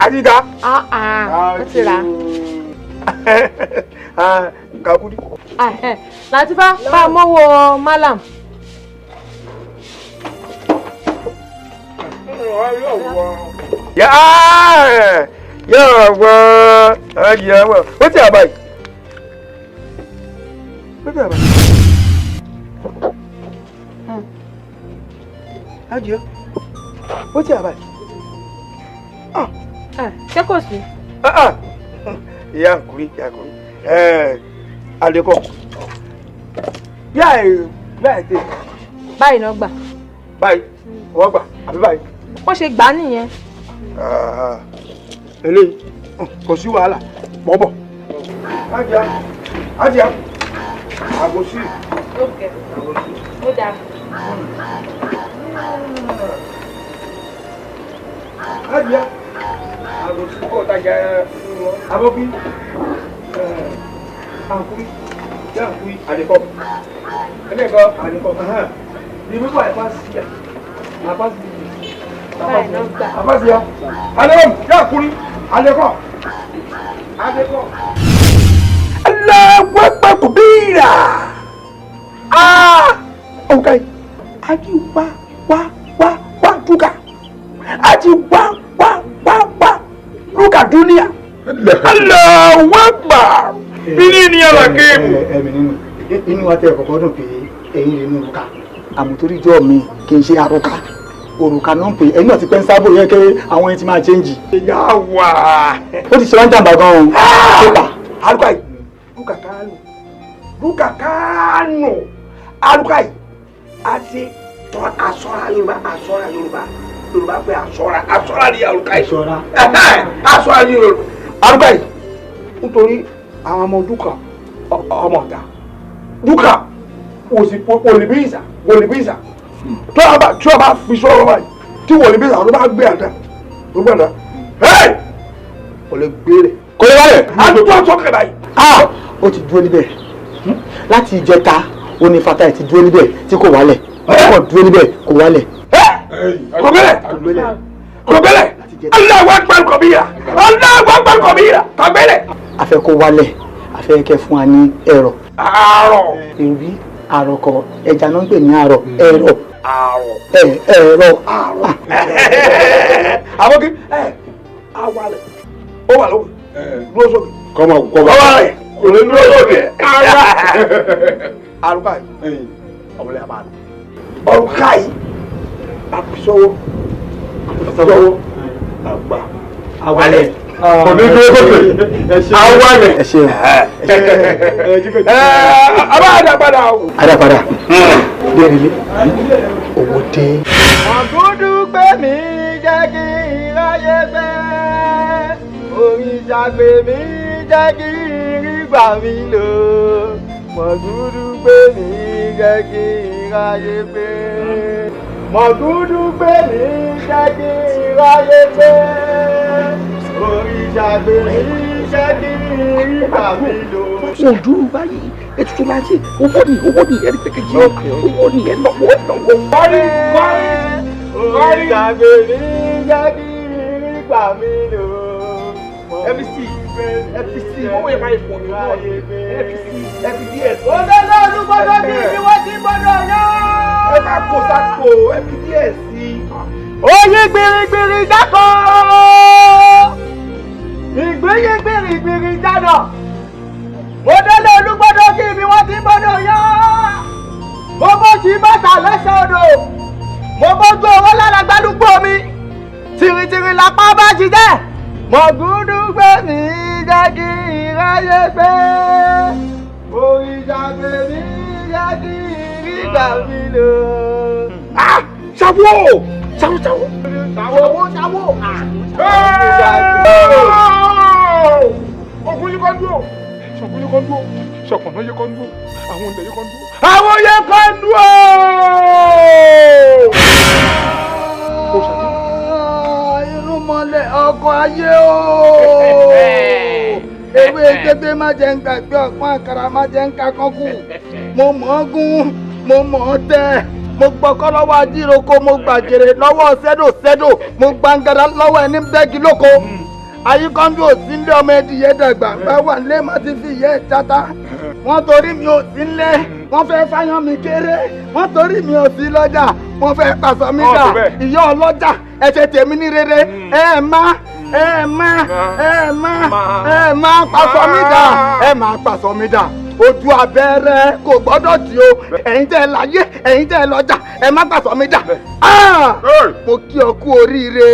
Adida. Ó ti rà. Kakudi. Làtífá, bá mọ́wọ́ Malam. What's your bike? What's your bike? Ajia. What's your bike? Ṣé kò sí? Ìyá nkuri, ìyá nkuri. Adekọ. Báyìí náà gbà. Báyìí, wọ́n gbà, àbí báyìí. Wọ́n ṣe gbà á nìyẹn. Eléyìí, kò sí wàhálà, bọ́bọ̀. Ajia, àgòsí. Ó dáa. Ajia, àgòsí kò tajà abọ́bí. Àǹkúrí, yá àǹkúrí, àdìkọ́. Ẹlẹ́kọ̀ọ́, àdìkọ́. Ní wíwá ẹ̀fá sí ẹ̀. Àfá sí ẹ̀. Àfá sí ẹ̀. Àdìkọ́, yá àǹkúrí, àdìkọ́. Àdìkọ́. Aláwọ̀pẹ̀ kò bí ìrà. Okay. Aji wá dúkà. Aji wá dúkà dúníà. Aláwọ̀pẹ̀. Bíní ni alákèémù. Ẹ̀mí nínú. Inú wa tẹ kọ̀kọ́ dùn pé ẹ̀yin lè nu òrùka. Àmùtórí jọ mi kì í ṣe àrùka. Òrùka náà ń pè ẹ̀yin náà ti pẹ́ ń sábò yẹ kí àwọn ẹni ti máa chẹ́ǹjì. Ìyá wà. Ó ti ṣe wá ń jàǹbá gan-an. Pépà. Àrùkà yìí. Rúkà kánò. Àrùkà yìí. A ti tọ́ aṣọ́ra Yorùbá. Yorùbá pé aṣọ́ra ni àrùkà yìí. Aṣọ́ra ni Yorùbá. Àrùkà yìí. Nítorí àwọn ọmọ dúkà ọmọ ọ̀tá dúkà wòlíbíìsà tí wọ́n bá fi sọ́rọ̀ báyìí tí wòlíbíìsà ló bá gbé àdá ló gbàdá kò lè gbére kò lè wálẹ̀ àtúntò sọ́kẹ̀ báyìí. Ó ti dúró níbẹ̀ láti ìjẹta ó ní fata ẹ̀ ti dúró níbẹ̀ tí kò wálẹ̀ ó dúró níbẹ̀ kò wálẹ̀. Kò gbẹ́lẹ̀ Allahu Akbar kabira Allahu Akbar kabira kò gbẹ́lẹ̀. A fẹ́ kó wálẹ̀ a fẹ́ kẹ́ fún wa ní ẹ̀rọ. Àárọ̀. Èrí àròkọ ẹja náà ń pè ní àrọ̀ ẹ̀rọ. Ẹ̀rọ. Àbọ̀kí awalẹ̀ ó wà lọ́wọ́ dúró sókè. kọ́mọ kọ́mọ. òní dúró sókè. Aruka yìí ọmọlẹ́ àbá rẹ̀. Oruka yìí àpèsọ́wọ́ àgbà awalẹ̀. òní dúró sókè. awalẹ̀. ẹ ṣeun. abá àdàpadà o. àdàpadà. dèrèlé owó dé. Mọ̀gúdú gbé mi jẹ́ kí iráyé fẹ́. Òrìṣà gbé mi jẹ́ kí irígbà mi lò. Mọ̀gúdú gbé mi jẹ́ kí iráyé fẹ́. Mọ̀gúdú gbé mi jẹ́ kí iráyé fẹ́. Òrìṣà gbé mi jẹ́ kí irígbà mi lò. ojú báyìí ètùtù máa ń ṣe owó ni ẹni pẹkẹjì owó ni ẹ lọ́wọ́. Kọ́rí ìgbàgbé mi jẹ́ kí irígbà mi lò. FBC owó yẹn máa ń fọ mi wọ́n FBS. Òdòdó olúgbọ́dọ̀ bí ibi wọ́n ti gbọ́dọ̀ yọ. ẹ má kó sápò FBS sí. Oyin gbirigbiri dákọ̀. Ìgbéyìn gbirigbiri dáná. Òdòdó olúgbọ́dọ̀ bí ibi wọ́n ti gbọ́dọ̀ yọ. Mo bó ti bàtà lẹ́sẹ̀ odò. Mo bójú owó lára gbádùgbò mi. Tìrìtìrì lápá bá ti jẹ́. Mọ̀gúdú gbé mi jẹ́ kí iráyé gbé. Òrìṣà gbé mi jẹ́ kí irígbà mi lò. ṣàwó. ogun yìí kan dúró ṣọkùn yìí kan dúró ṣọkùnà yìí kan dúró àwọn ọ̀dẹ̀ yìí kan dúró. Àwọn yẹn kan dúró. Irúnmọlẹ̀ ọkọ̀ ayé o. Ewé gbégbé má jẹ́ ń gbàgbé ọ̀pọ̀n àkàrà má jẹ́ ń kakọ́kù. Mo mọ̀ ọ́ gún, mo mọ̀ ọ́ tẹ́. Mo gbọ́kọ́ lọ́wọ́ ajíroko, mo gbàgèrè lọ́wọ́ sẹ́dò. Mo gbàǹgàdà lọ́wọ́ ẹni bẹ́ẹ̀gì lóko. Ayíkọ́ńdú ò sí nílé ọmọ ẹdìyẹ dàgbà. Báwa nílé má ti fi ìyẹ́ ìjata. Wọ́n torí mi ò sí nílé. Wọ́n fẹ́ fáyán mi kéré. Wọ́n torí mi ò sí lọ́jà. Wọ́n fẹ́ pàṣọ mi dà. Ìyá ọlọ́jà ẹ ṣe tèmi ní rere. Ẹ má pàṣọ mi dà. Ẹ má pàṣọ mi dà. Ojú abẹ́rẹ́ kò gbọ́dọ̀ tí o. Ẹ̀yin tẹ́ ẹ láyé, ẹ̀yin tẹ́ ẹ lọ́jà. Ẹ má pàṣọ mi dà. Mo kí ọ kú oríire.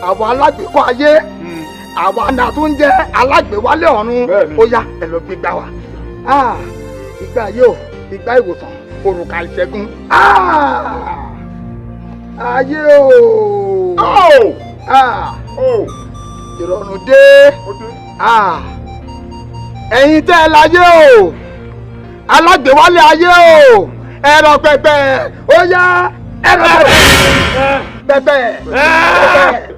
Àwọn alágbèékọ́ ayé. Àwọn àna tó ń jẹ́ alágbèéwálé ọ̀run. Ó yá ẹ lọ gbégbá wa. Ìgbà yóò ìgbà ìwòsàn òrùka ìṣẹ́gun. Ayé o. Ìrọ̀rùn dé. Ẹ̀yin tẹ́ ẹ láyé o. Alágbèéwálé ayé o. Ẹ̀rọ pẹpẹ. Ó yá ẹ̀rọ pẹpẹ.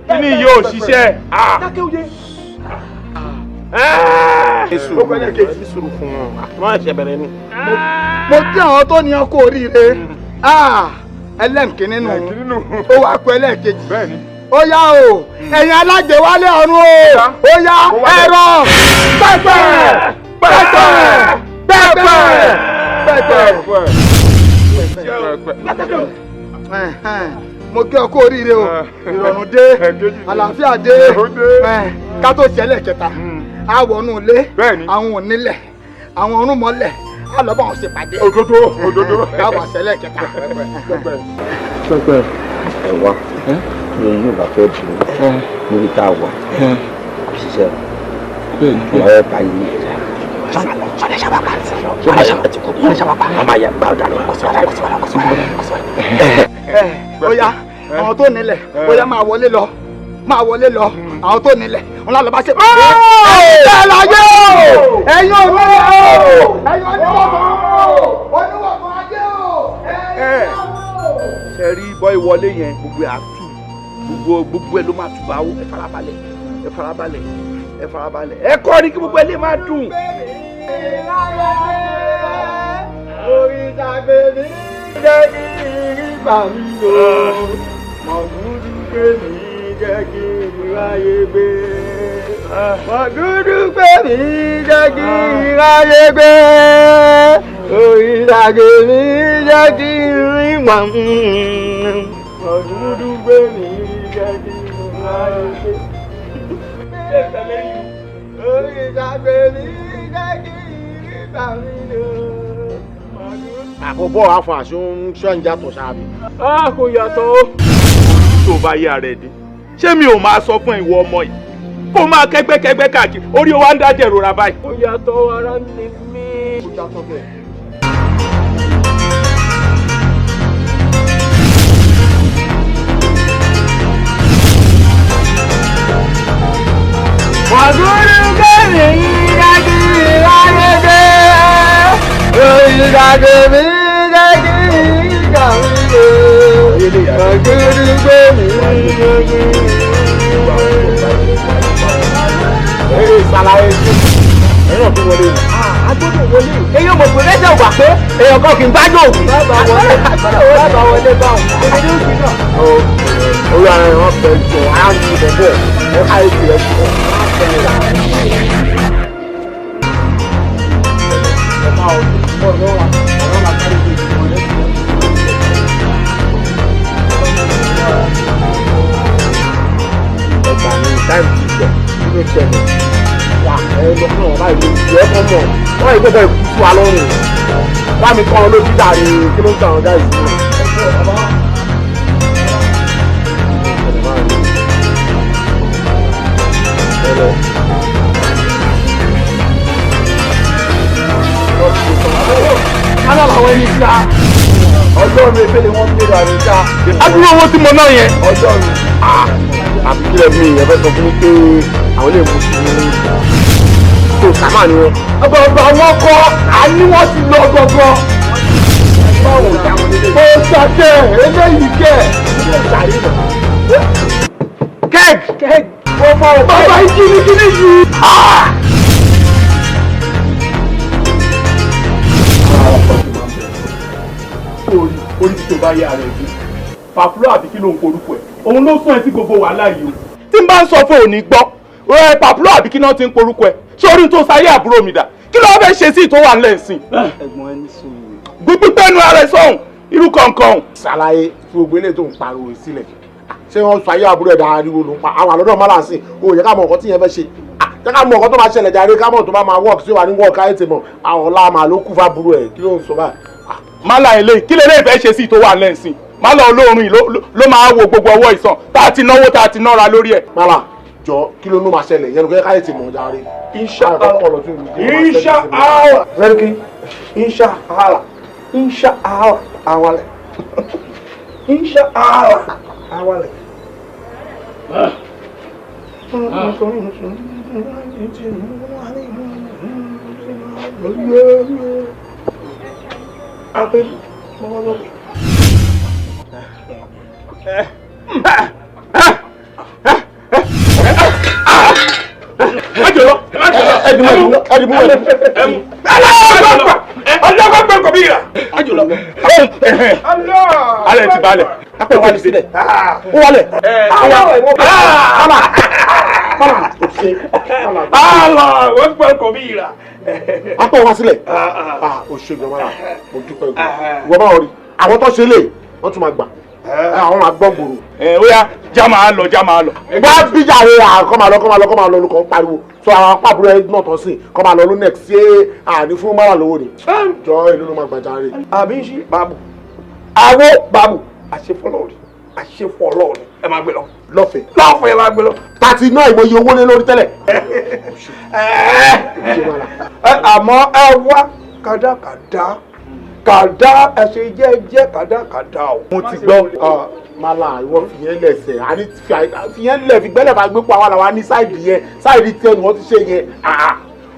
kí ni yóò ṣiṣẹ́. Dákẹ́ òye. ó gbẹ́lẹ̀ kejì ní sùúrù fún wọn wọ́n ẹ̀ṣẹ̀ bẹ̀rẹ̀ ni. Mo kí àwọn tó ní ọkọ̀ oríire. Ẹlẹ́ǹkì nínú ó wá pẹ́ ẹlẹ́ẹ̀kejì. Ó yá o ẹ̀yin alágbèéwálé ọ̀run o. Ó yá ẹ̀rọ pẹpẹ. Mo kí ọkọ̀ oríire o. Ìrọ̀rùn dé, àlàáfíà dé. Ká tó ṣẹlẹ̀ kẹta. A wọnú ilé, àwọn onílẹ̀, àwọn ọ̀run mọ́lẹ̀, a lọ bá wọn ṣèpàdé. Òdodo. Káwọn àṣẹlẹ̀ kẹta. pẹpẹ ẹ wá ní yóò bá fẹ́ dùn níbi tá a wà kò ṣiṣẹ́ wọn ẹ bá yí ọ̀rẹ́ sábàpá ọ̀rẹ́ sábàpá a máa yẹ gbà ọ̀dà lọ kọsíwájú. Ó yá àwọn tó nílẹ̀ ó yá máa wọlé lọ àwọn tó nílẹ̀ wọn lọ bá ṣe. ẹ láyé o ẹ̀yin ò ní o ẹ̀yin oníwọ̀n ajé o. ṣe rí bọ́ ìwọlé yẹn gbogbo àtú gbogbo ẹ ló máa tùbà ó ẹ farabalẹ̀ ẹ kọ́ ni kí gbogbo ẹ lè máa dùn. orí ìtàgbé mi jẹ́ kí ìrìbà mi lò mọ̀gúdú gbé mi jẹ́ kí ìráyé gbé. Mọ̀gúdú gbé mi jẹ́ kí ìráyé gbé. Orí ìtàgbé mi jẹ́ kí ìrìbà mi lò. Mọ̀gúdú gbé mi jẹ́ kí ìráyé gbé. ṣé ìtẹ̀lé yìí. Ìjàgbé mi kẹ́kì nígbà mi lò. Àkọ́bọ̀ àfọ àṣọ ń ṣọ́njà tó ṣáàbì. A kò yàtọ̀ o. Tó bá yá rẹ̀ dé. Ṣé mi ò máa sọ fún ìwọ ọmọ yìí? Kó máa kẹ́gbẹ́kẹ́gbẹ́ káàkiri, orí wa ń dájẹ́ ìrora báyìí. Ó yàtọ̀ ara ni mí. Ó yàtọ̀ bẹ́ẹ̀. Wàgúrú kẹ́mi dájú ayédè. Ìdàgbé mi dájú ìgbà mi lò. Wàgúrú kẹ́mi dájú. Eré ìsàlàyé sí. Ẹ̀rọ tó wọlé. Agbọ́dọ̀ wọlé. Eyín ọmọ òpin lẹ́sẹ̀ ògbà pé èèyàn kan kì í gbájú òkú. Bàbá wọlé báwọn. Èmi ní òkú náà. Orí ara ẹ̀ wọ́n fẹ́ jọ àánú ìbẹ̀bẹ̀ ẹ̀ka ètò ẹ̀ jù. Ẹ̀ka ní táìmù ti gbọ̀ nínú ìṣẹ̀lẹ̀. Wà ẹ lọ fún ọ̀rọ̀ báyìí lójú ẹ̀ kọ́ mọ̀. Wọ́n yìí gbọ́dọ̀ ìkú sí wa lọ́rùn. Wá mi kọ́ ọ lójú dàrí kí ló ń ta ọ̀dà ìsìn. Kálá làwọn ẹni ta. Ọlọ́run efele wọn gbé ra ní ta. Adúrú owó tí mo ná yẹn. Ọlọ́run. Àbí kílẹ̀ mi ìyẹn fẹ́ sọ fún mi pé àwọn lè mú sí i. Tó sàmà ni wọn. Ọgbọ̀gbọ̀ àwọn kọ́ àní wọ́n ti lọ gbọ̀gbọ̀. Ó ṣàkẹ́ eléyìí kẹ́. Kẹ́ẹ̀kì. Bàbá ìkíníkíní yìí. Orí tí tó bá yá rẹ̀ bí. Pàfúlọ́ àbí kí ló ń porúkọ ẹ̀? Òun ló sún ẹ sí gbogbo wàhálà yìí o. Tí n bá ń sọ fún òní gbọ́, pàfúlọ́ àbí kí náà ti ń porúkọ ẹ̀? Ṣé orí tó sáyé àbúrò mi dà? Kí ló fẹ́ ṣe sí ìtò wà ńlẹ̀ ńsìn? Ẹ̀gbọ́n ẹni sùn. Gbígbẹ́nu ara ẹ̀ sọ̀hún, irú kankan. Ṣàlàyé fún gbogbo eléyìí tó ń pariwo sílẹ̀. Ṣé wọ́n sọ ayé àbúrò ẹ̀dá ariwo ló ń pa àwọn àlọ́dọ̀ máa láǹsìn? O yẹ ká mọ nǹkan tí yẹn fẹ́ ṣe. Jẹ́ ká mọ nǹkan tó máa ṣẹlẹ̀ jáde ká mọ̀ tó bá máa wọ́ọ̀kì sí wa ní wọ́ọ̀kì ayé tèmọ̀. Àwọn ọ̀la màá ló kú fábúrò ẹ̀ kí ló ń sọ báyìí. Málà ilé kí lè lè fẹ́ ṣe sí ìtò wà ńlẹ̀ ńsìn? Málà olóorun yìí ló máa wo gbogbo ọwọ́ ìsàn tá a ti náwó tá a ti nára lórí ẹ̀. Málà jọ kí ló máa ṣẹlẹ̀ yẹn ló káyé tèmọ̀ jáde. Inshallah. Rẹ́rìkì Inshallah awalẹ̀. Inshallah awalẹ̀. Alẹ́ ti balẹ̀. Apẹ̀ wálé sílẹ̀. Ó wálẹ̀. Wọ́n gbọ́ kò bí ìrà. Apẹ̀ wá sílẹ̀. O ṣe gbọ́n mọ́ra. Mo dúpẹ́ gbọ́. Wọ́n bá wọ̀ rí. Àwọn tó ṣe lè wọ́n tún máa gbà. Àwọn máa gbọ́ gbòòrò. Ó yá já máa lọ. Wá bíjà rẹ̀ kọ́ máa lọ olùkọ́ pariwo. Sọ àwọn pàbúrò ẹ̀ náà tán sí kọ́ máa lọ ló next ṣé àní fún mọ́ra lówó ni. Jọ ìlú ló máa gbàjà rẹ̀. Àbí ṣí bàbù. Àwo bàbù. Àṣefọ́lọ́ọ̀ni. Ẹ máa gbé lọ. Lọ́fẹ̀ẹ́ ẹ máa gbé lọ. Tàti náà ìmọ̀ye owó lé lórí tẹ́lẹ̀. Àmọ́ ẹ wá kàdá ẹsẹ̀ jẹ́ kàdá o. Mo ti gbọ́ mala ìwọ fìyẹn lẹsẹ̀ àní fìyẹn lẹ̀ fi gbẹ́lẹ̀ bá gbé pa wà láwa ní sáìdì yẹn sáìdì tí ẹnu wọn ti ṣe yẹn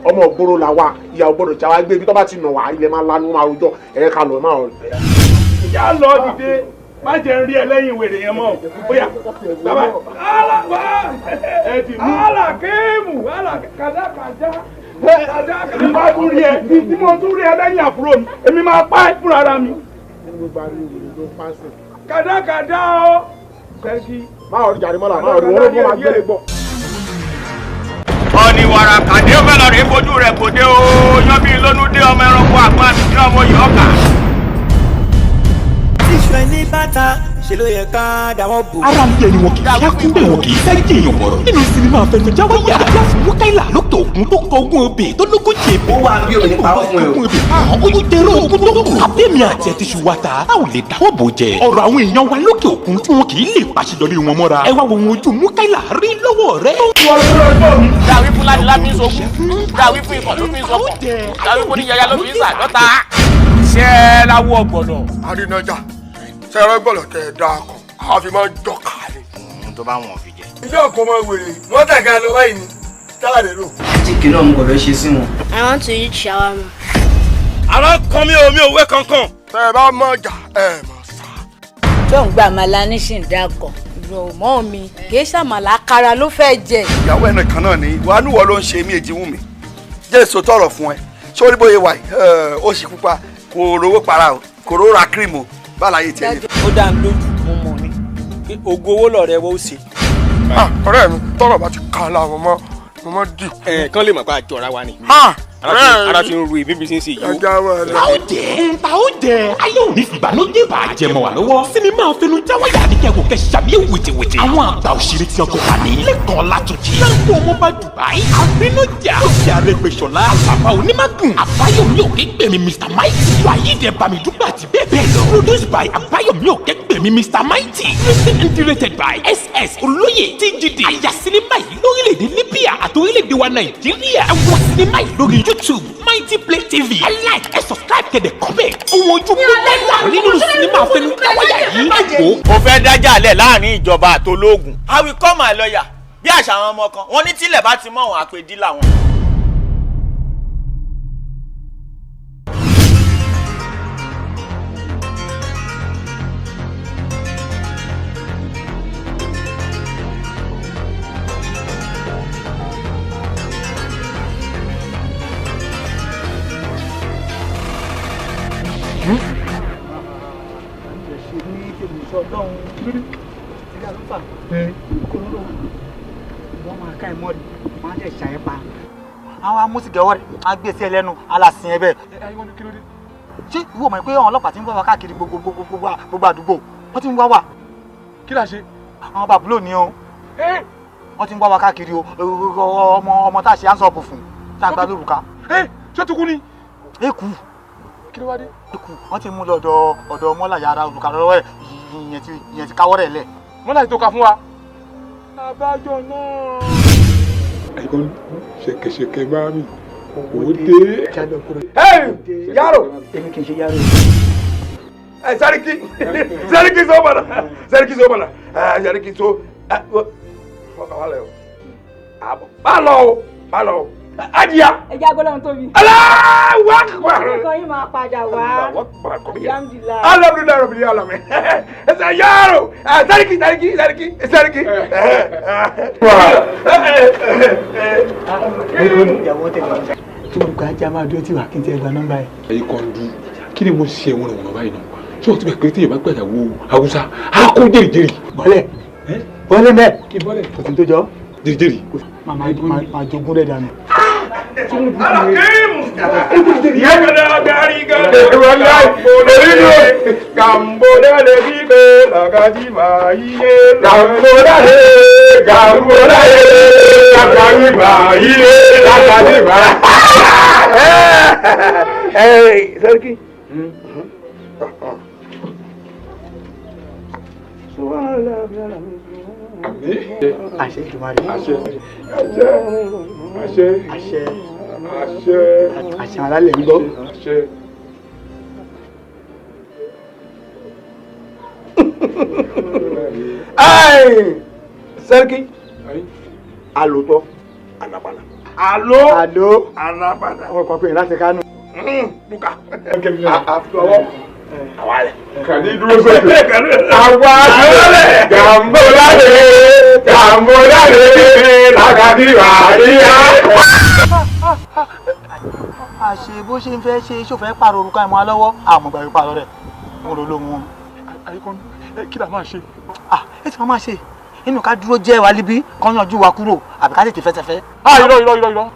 ọmọ ògbóró la wa ìyàwó gbọ́dọ̀ já wa gbé ibi tó bá ti nà wá ilẹ̀ máa lanu máa rojọ́ ẹ̀yẹ ká lọ máa rọ. Ìyá lọ dìde má jẹ́ rí ẹ lẹ́yìn wèrè yẹn mọ́ bóyá bàbá alàbà ẹ ti mú. Alákéèmù kàdákàjá tí mo tún rí ẹ lẹ́yìn àbúrò mi èmi máa pa ẹ́ fúnra ara mi. Kàdákàjá o. Máa rí jàre mọ́lá máa rí wọ́n ló máa gbélé gbọ́. Ọ̀nì wàrà kàdé ó fẹ́ lọ rí fojú rẹ̀ kò dé o yan bí lónú dé ọmọ ẹranko àgbọn àti tí ọmọ yìí ọkà. Iṣu ẹni bàtà ṣe ló yẹ ká dáwọ́ bò. ara ń yẹ ni wọn kì í yákú bẹ́ẹ̀ wọn kì í fẹ́ jẹ̀yàn bọ̀rọ̀ nínú sinimá Confrontation yàrá fún Mukaila lókè òkun tó kọ ogún obì tó lógójì èbó. ó wà bí òní pa ọkùnrin o. ogún obì oyún tẹ̀rọ ogún tó kù. abẹ́mi àti ẹtí ṣu wata a ò lè dáwọ́ bò jẹ. ọ̀rọ̀ àwọn èèyàn wa lókè òkun tí wọn kì í lè pàṣẹdọ̀rí wọn mọ́ra. ẹ wá wo ohun ojú Mukaila rí lọ́wọ́ rẹ. dàwí fún ládìlá fi ń sọkún dàwí fún ikọ̀ ló fi ń sọkún dàwí fún níyàyà ló fi ń sàdọ́ta. iṣẹ́ láwọ̀ gbọ̀dọ̀. àrínájà sẹ́rẹ́ gbọ́dọ̀ tẹ̀ ẹ́ dáa kan a fi máa ń dọ̀ka ni. tó bá wọn fi jẹ. ìjọ kò máa wèrè wọ́n tẹ̀ka lọ báyìí ni táàdé lò. jíkì náà ń gbọ́dọ̀ ṣe sí wọn. I want to eat shawarma. àwọn kan mi ò wé kankan. tẹ ẹ bá mọ ọjà ẹ mọ sá. tó ń gba àmàlà ní ṣìǹdàkọ mọ́ mi kì í ṣàmàlà kára ló fẹ́ jẹ. ìyàwó ẹ̀ nìkan náà ni wàá níwọ̀ ló ń ṣe mí èjì wù mí jẹ́ èso tọrọ fún ẹ ṣé orí bóyá wà ó sì pupa kò rówó para o kò rówó ra kírímù báláyé tiẹ̀ ní. ó dá ń lójú mo mọ̀ ni pé ògo owó lọ̀rẹ́ wọ́n ó ṣe. ọ̀rẹ́ mi tọrọ bá ti kàn la mo mọ dì. kán lè mọ̀ pé àjọra wa ni. ara ti ń ru èmi bí sí ń ṣe yìí. ta ó jẹ ayé òní fìbànújẹ́ bá jẹ mọ́ wa lọ́wọ́. sinimá Confrontation yàrá ni kẹ́kọ̀ọ́ kẹ́ sàbíyẹ̀ wìtìwìtì. àwọn àgbà òṣèré tí ọkọ̀ wà ní. lẹ́kàn Látúnjí. sango ọmọba Dubai. àbínújà. lókè Arẹ́gbẹ́ṣọlá. àbá onímàgùn. àbáyọ̀mí òkè gbẹ̀mí Mr Mighty. wàyídẹ̀ bàmídúgbà àti bẹ́ẹ̀ bẹ́ẹ̀ lọ. produced by àbáyọ̀mí òkè gbẹ̀mí Mr Mighty. written and directed by SS olóyè TGD. àyà sinimá yìí lórílẹ̀‐èdè Libya àti orílẹ̀‐èdè wa Nàìjíríà. àwọn sinimá yìí lórí YouTube Mighty Play TV. ẹ like ẹ subscribe kẹ́ dẹ̀ comment. ohun ojú Mukaila nínú sinimá Confrontation yìí. o fẹ́ dájà lẹ̀ láàrin ìjọba àtológun. I will call my lawyer bí àṣà àwọn ọmọ kan wọ́n ní tílẹ̀ bá ti mọ̀ wọn àpèdí làwọn. àwọn amúsìgẹ̀wọ́ rẹ̀ á gbé sí ẹlẹ́nu alásìn ẹ bẹ́ẹ̀. ṣé ìwọ mọ̀ pé àwọn ọlọ́pàá ti ń wá wa káàkiri gbogbo àdúgbò wọ́n ti ń wá wa. kí la ṣe. àwọn bàbúlò ni o wọ́n ti ń wá wa káàkiri o ọmọ tá a ṣe ánsọ̀pù fún tá a gba lórúkà. ṣé tukú ni. eku. kí ló wá dé. eku wọ́n ti mú lọ ọ̀dọ̀ mọ́là yàrá olùkà lọ́wọ́ ẹ̀ ìyẹn ti káwọ́ rẹ̀ lẹ̀. mọ́là yìí tó ka fún wa. àbájọ náà. ẹ̀gbọ́n ṣẹ̀kẹ̀ṣẹ̀kẹ̀ bá mi ò dé. yàrá èmi kì í ṣe yàrá. Sẹ́ríkì sọ bọ̀nà Sẹ́ríkì sọ bá lọ o adìyà. ẹja gbọ́dọ̀ tóbi. Allahu Akbar. ẹ̀kọ́ yìí máa padà wá. alhamdulilayi. alhamdulilayi rabbil alamin. ẹsẹ̀ yàrá Sẹ́ríkì. ìyàwó tẹ̀lé tí olùkọ́ ajá máa dúró tí wàá kí n tẹ́ gba nọ́mbà ẹ̀. ẹ̀yin kan dùn kí ni mo ṣe wọn ìwọ̀n báyìí náà ṣé o ti bẹ̀ pé tí yorùbá gbàyàwó haúsá á kó jèrìjèrì. bọ́lẹ̀ mẹ́ kí bọ́lẹ̀ kò sí tó jọ. jèrìjèrì. máa jogún rẹ̀ dànù. Sẹ́ríkì. àṣẹ ìdùmarè. àṣẹ alálẹ̀ ń gbọ́. Sẹ́ríkì. Àlòtọ́ ànàpàlà. Àlò ànàpàlà. àwọn kan pè é láti kánú. Luka. Àfọwọ́. Àwalẹ̀. Kàní dúró sókè. Àwalẹ̀. Gàmbólálẹ̀ làkàtì wàríyá. àṣe bó ṣe ń fẹ́ ṣe ṣòfẹ́ pààrọ̀ orúkọ ìmọ̀ alọ́wọ́ àmọ̀gbà yóò pààrọ̀ rẹ̀ mo rò lóhun wọn. àyíkọ́ni kí la máa ṣe. ẹ ti máa ṣe inú ká dúró jẹ́ wa líbí kán yanjú wa kúrò àbí ká tètè fẹ́sẹ̀fẹ́. irọ́.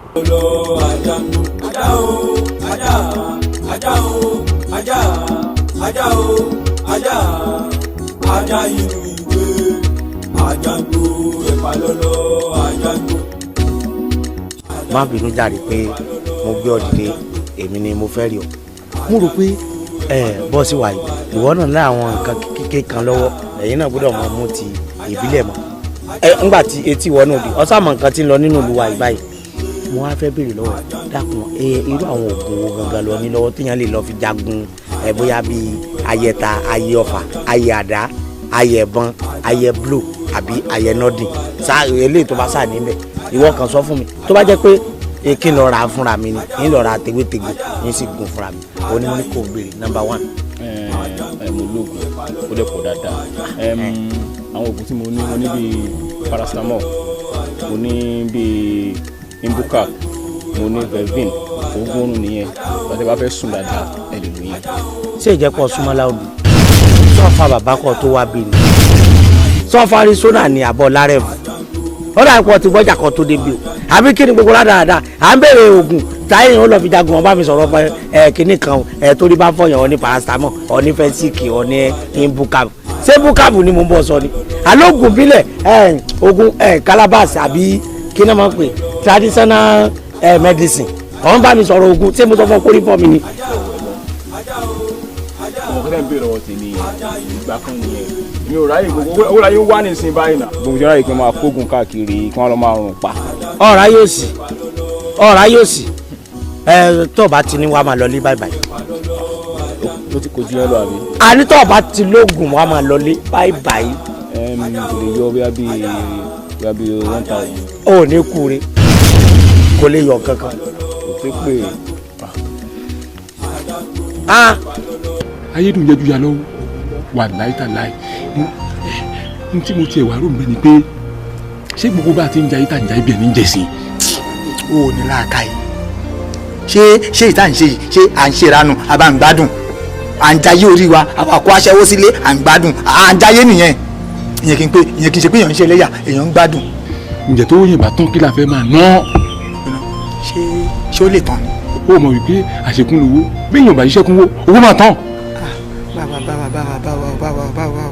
ajá inú ìwé àjàgbó ẹ̀pà lọ́lọ́ àjàgbó. má bínú jàre pé mo gbé ọ dìde èmi ni mo fẹ́ rí ọ mo rò pé bọ́ọ̀sì wà yìí ìwọ náà ní àwọn nǹkan kékeré kan lọ́wọ́ ẹ̀yin náà gbọ́dọ̀ mọ mú ti ìbílẹ̀ mọ́ ńgbà tí etí ìwọ náà di ọ̀sàmọ̀ nǹkan tí ń lọ nínú ìlú wa ìbáyìí mo wá fẹ́ béèrè lọ́wọ́ dákun irú àwọn oògùn wo gangan lọ ní lọ́wọ́ téèyàn lè lọ fi jagun bóyá bíi ayẹta ayẹ ọfà ayẹ àdá ayẹ ẹ̀bọn ayẹ blo àbí ayẹ nọ́dìn sáà eléyìí tó bá sáà níbẹ̀ ìwọ kan sọ fún mi tó bá jẹ́ pé kí n lọ ra fúnra mi ni kí n lọ ra tewétegbò yín sì gun fúnra mi ó ní mo ní kò béèrè number 1. mo lóògùn ó dẹ̀ pọ̀ dáadáa àwọn oògùn tí mo ní bíi paracetamol mo ní bíi imbucap mo ní velvin oògùn oorun nìyẹn bàtẹ́ bá fẹ́ sùn dáadáa ẹ lè lò yẹn. ṣé ìjẹ́pọ̀ súnmọ́ láòdù sọ́ọ̀fà bàbá kan tó wá bí ni sọ́ọ̀fà arizona ni àbọ̀ lárẹ́fù ó dà pọ̀ tí gbọ́jà kan tó débi o àbí kí ni gbogbo dáadáa à ń béèrè oògùn táyìn ó lọ fi jagun ọba mi sọ̀rọ̀ pé kínní kan torí bá fọyàn ọ ní paracetamol ọ ní fẹsíkì ọ ní imbucap ṣé imbucap ni mo ń bọ̀ sọ ni alóògùn bílẹ̀ oògùn calabash àbí kí ni wọ́n máa ń pè traditional medicine ọ̀hún bá mi sọ̀rọ̀ oògùn ṣé mo sọ fún ọ kórìí fọ́ mi ni. ọmọ kọ́tà ń béèrè ọwọ́ tèmi ìgbà kan nìyẹn mi ò ráyè gbogbo owó ráyè wá nísìnyí báyìí náà gbogbo ìjọba yìí kí wọ́n máa kógun káàkiri kí wọ́n lọ máa rùn pa. ọ̀rá yóò sì tó o bá ti ní wàá máa lọ lé báyìí báyìí. ó ti kojú yẹn lọ àbí. àní tó o bá ti lóògùn wàá máa lọ lé báyìí báyìí. kò lè yọ bóyá bíi 1000. ó ní kúre kò lè yọ kankan. kò tó pè é. ayédùn yẹjú ya lọ́wọ́ wà láìta láì n tí mo tiẹ̀ wá rò mí ni pé ṣé gbogbo bá a ti ń jayé tá à ń jayé bí ẹni ń jẹ sí. o ò ní láàka yìí ṣé ìta ń ṣe yìí ṣé à ń ṣèrànù àbá ń gbádùn à ń jayé orí wa àbá kó aṣẹ́wó sílé à ń gbádùn à ń jayé nìyẹn ìyẹn kì í ṣe pé èèyàn ń ṣe ẹlẹ́yà èèyàn ń gbádùn. ǹjẹ́ tó yìnbọn tán kí la fẹ́ máa ná. ṣé ó lè tán ni. ó mọ̀ wípé àṣekún lówó bí èèyàn bá ṣiṣẹ́ kún owó máa tán. báwa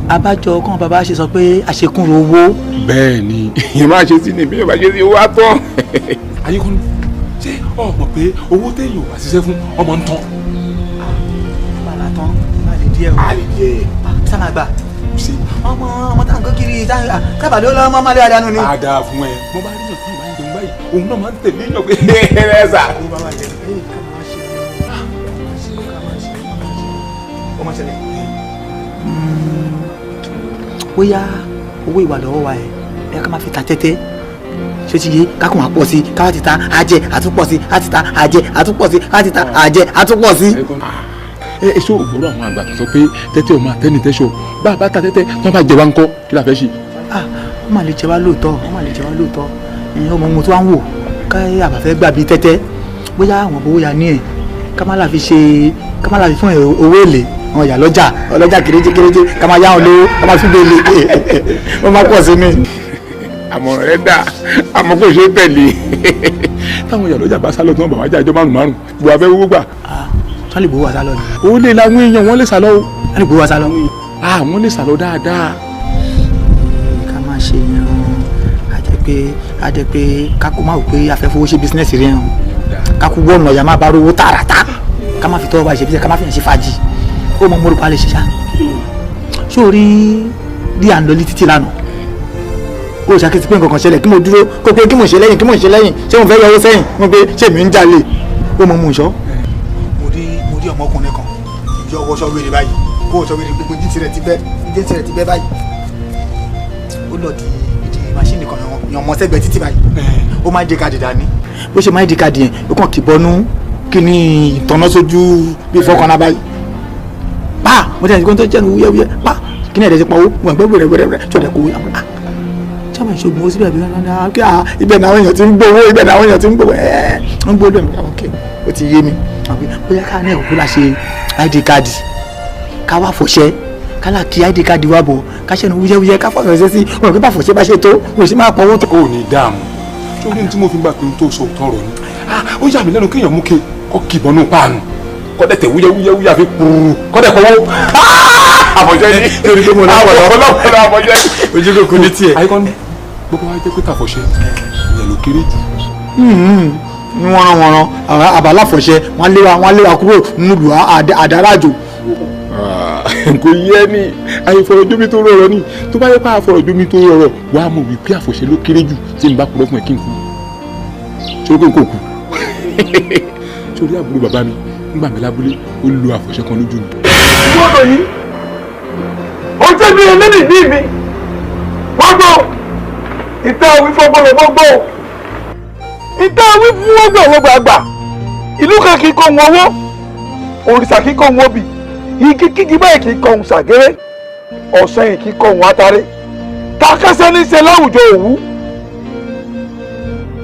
abájọ kan bàbá ṣe sọ pé àṣekún owó. bẹ́ẹ̀ ni ìyẹn máa ṣe sí ni bí èèyàn bá ṣe sí owó á tán. ayékún ṣé o mọ̀ pé owó téèyàn bá ṣiṣẹ́ fún ọmọ ń tán. bàlá tán má lè díẹ̀ o. a lè díẹ̀. sáà gbà ọmọ tá à ń kó kiri sábà ló lọ́mọ má lé adánú ni. a dáa fún ẹ mo bá rí yàn kí ìbá ń jẹun báyìí òun náà máa ń tẹ̀lé yàn pé ẹ sà. ọmọ ṣẹlẹ̀ bóyá owó ìwà lọ́wọ́ wa ẹ̀ ká máa fi ta tẹ́tẹ́ ṣé ti yé kákùn àpọ̀ sí káwá ti ta àjẹ àtúpọ̀ sí àti ta àjẹ àtúpọ̀ sí àti ta àjẹ àtúpọ̀ sí. èso ògbóró àwọn àgbà tó sọ pé tẹ́tẹ́ ò máa tẹ́ni tẹ́sọ̀ bá a bá ta tẹ́tẹ́ tí wọ́n bá jẹ wá ń kọ́ kí la fẹ́ ṣe. wọ́n máa lè jẹ wá lóòótọ́ ìyẹn ọmọ ohun tó wá ń wò ká àbàfẹ́ gbà bíi tẹ́tẹ́ bóyá àwọn owó ya ní ẹ̀ ká má láfi fún owó èlé wọn yà ọlọ́jà kéréje ká máa yá wọn lówó ká máa fi bẹ́ẹ̀ lé wọ́n máa pọ̀ sí mi. àmọ̀ràn rẹ dà àmọ́ kò ṣe é tẹ̀lé táwọn ìyá lọ́jà bá sálọ tí wọ́n bá wájà ẹjọ́ márùn gbọ́ abẹ́ owó gbà. wọ́n lè gbowó wa sálọ ni. ó lè láwọn èèyàn wọ́n lè sálọ o. wọ́n lè gbowó wa sálọ. wọ́n lè sálọ dáadáa. ká máa ṣe yẹn a jẹ pé kákó máa wò pé afẹ́fowó ṣe bísínẹ́sì rẹ̀ hàn kákó wọ́ọ̀nù ọ̀yà má bá rówó tààràtà ká má fi tọ́wọ́ bá ṣe bí ká má fi hàn ṣe fàájì ó mọ mọ́rùkọ́ alẹ́ ṣiṣá sórí bí à ń lọ ní títí lánàá ó ṣàkíyèsí pé nǹkan kan ṣẹlẹ̀ kí mo dúró kó pé kí mo ṣe lẹ́yìn ṣé mo fẹ́ yọ owó sẹ́yìn mo pé ṣé mi ń jalè ó mọ mú ìṣọ́. mo rí ọmọkùnrin kan yọ ọwọ́ sọ́wéèrè báyìí kó o sọ́wéèrè gbogbo jíǹsì rẹ̀ ti bẹ́ báyìí ó lọ di ìdí máṣíìnì kan yan ọmọ sẹ́gbẹ̀ẹ́ títí báyìí ó máa ń di káàdì dání bó ṣe máa ń di káàdì yẹn ó kàn kì bọ́nú kí ni ìtọ́nà sójú bí fọ́kànlá báyìí pa mo tẹ̀sí kó tó jẹ́ nu wúyẹ́wúyẹ́ pa kí ni ẹ̀dẹ̀ ti pa owó wọn gbẹ́ wẹ̀rẹ̀ tó dẹ̀ kó wí àwọn sábà ìṣògùn ó síbẹ̀ bí wọ́n náà kí ibẹ̀ náà àwọn èèyàn ti ń gbowó ń gbowó lómi àwọn kẹ́ ó ti yé mi bóyá ká ní ẹ̀kọ́ la ṣe id card ká wá fọṣẹ́ ká là kí id card wá bọ̀ ká ṣẹ́nu wúyẹ́wúyẹ́ ká fọṣẹ́ sí wọn kí bá fọṣẹ́ bá ṣe tó wọn sì máa pọ̀wọ́ tó. ó ní dáàmú sórí ní tí mo fi gbà pé n tó sọ tọrọ ni ó yà mí lẹ́nu kéèyàn mú ke kọ́ kìbọnú páànù kọ́dẹ̀ tẹ̀ wúyẹ́wúyẹ́ àfi kúrú kọ́dẹ̀ kọ́wọ́ àfọ̀ṣẹ́ ni torí pé mo lọ́pọ̀lọpọ̀ àfọ̀ṣẹ́ ni. ojú kò kú ní tiẹ̀. Ayíkọ́ni gbogbo wa jẹ́ pé tàfọ̀ṣẹ́ ìyẹn ló kéré jù. ní wọ́n rán àbáláfọ̀ṣẹ́ wọ́n lé wa kúrò nílùú àdárájò. kò yẹ ní àìfọ̀rọ̀jómi tó rọrọ̀ ní tó bá yẹ pé àfọ̀rọ̀jómi tó rọrọ̀ wà á mọ̀ wípé àfọ̀ṣẹ́ ló kéré jù tí n bá kúrò fún ẹ kí n kú sórí pé n kò kú sórí àbúrò bàbá mi nígbà mi lábúlé ó lo àfọ̀ṣẹ́ kan lójú mi. gbọ́dọ̀ yìí ó jẹ́ bí ẹlẹ́nìí bí mi wọ́n gbọ́ ìta òwí fọ́gbọ́n gbọ́ ìta òwí fún ọgbọ̀n àgbà ìlú kan kì í kọ́ wọn wọ́ òrìṣà kì í kọ́ wọn bì igi kígi báyìí kì í kọ́ wọn ṣàgéré ọ̀sán yìí kì í kọ́ wọn atare takásẹ́ ní í ṣe láwùjọ òwú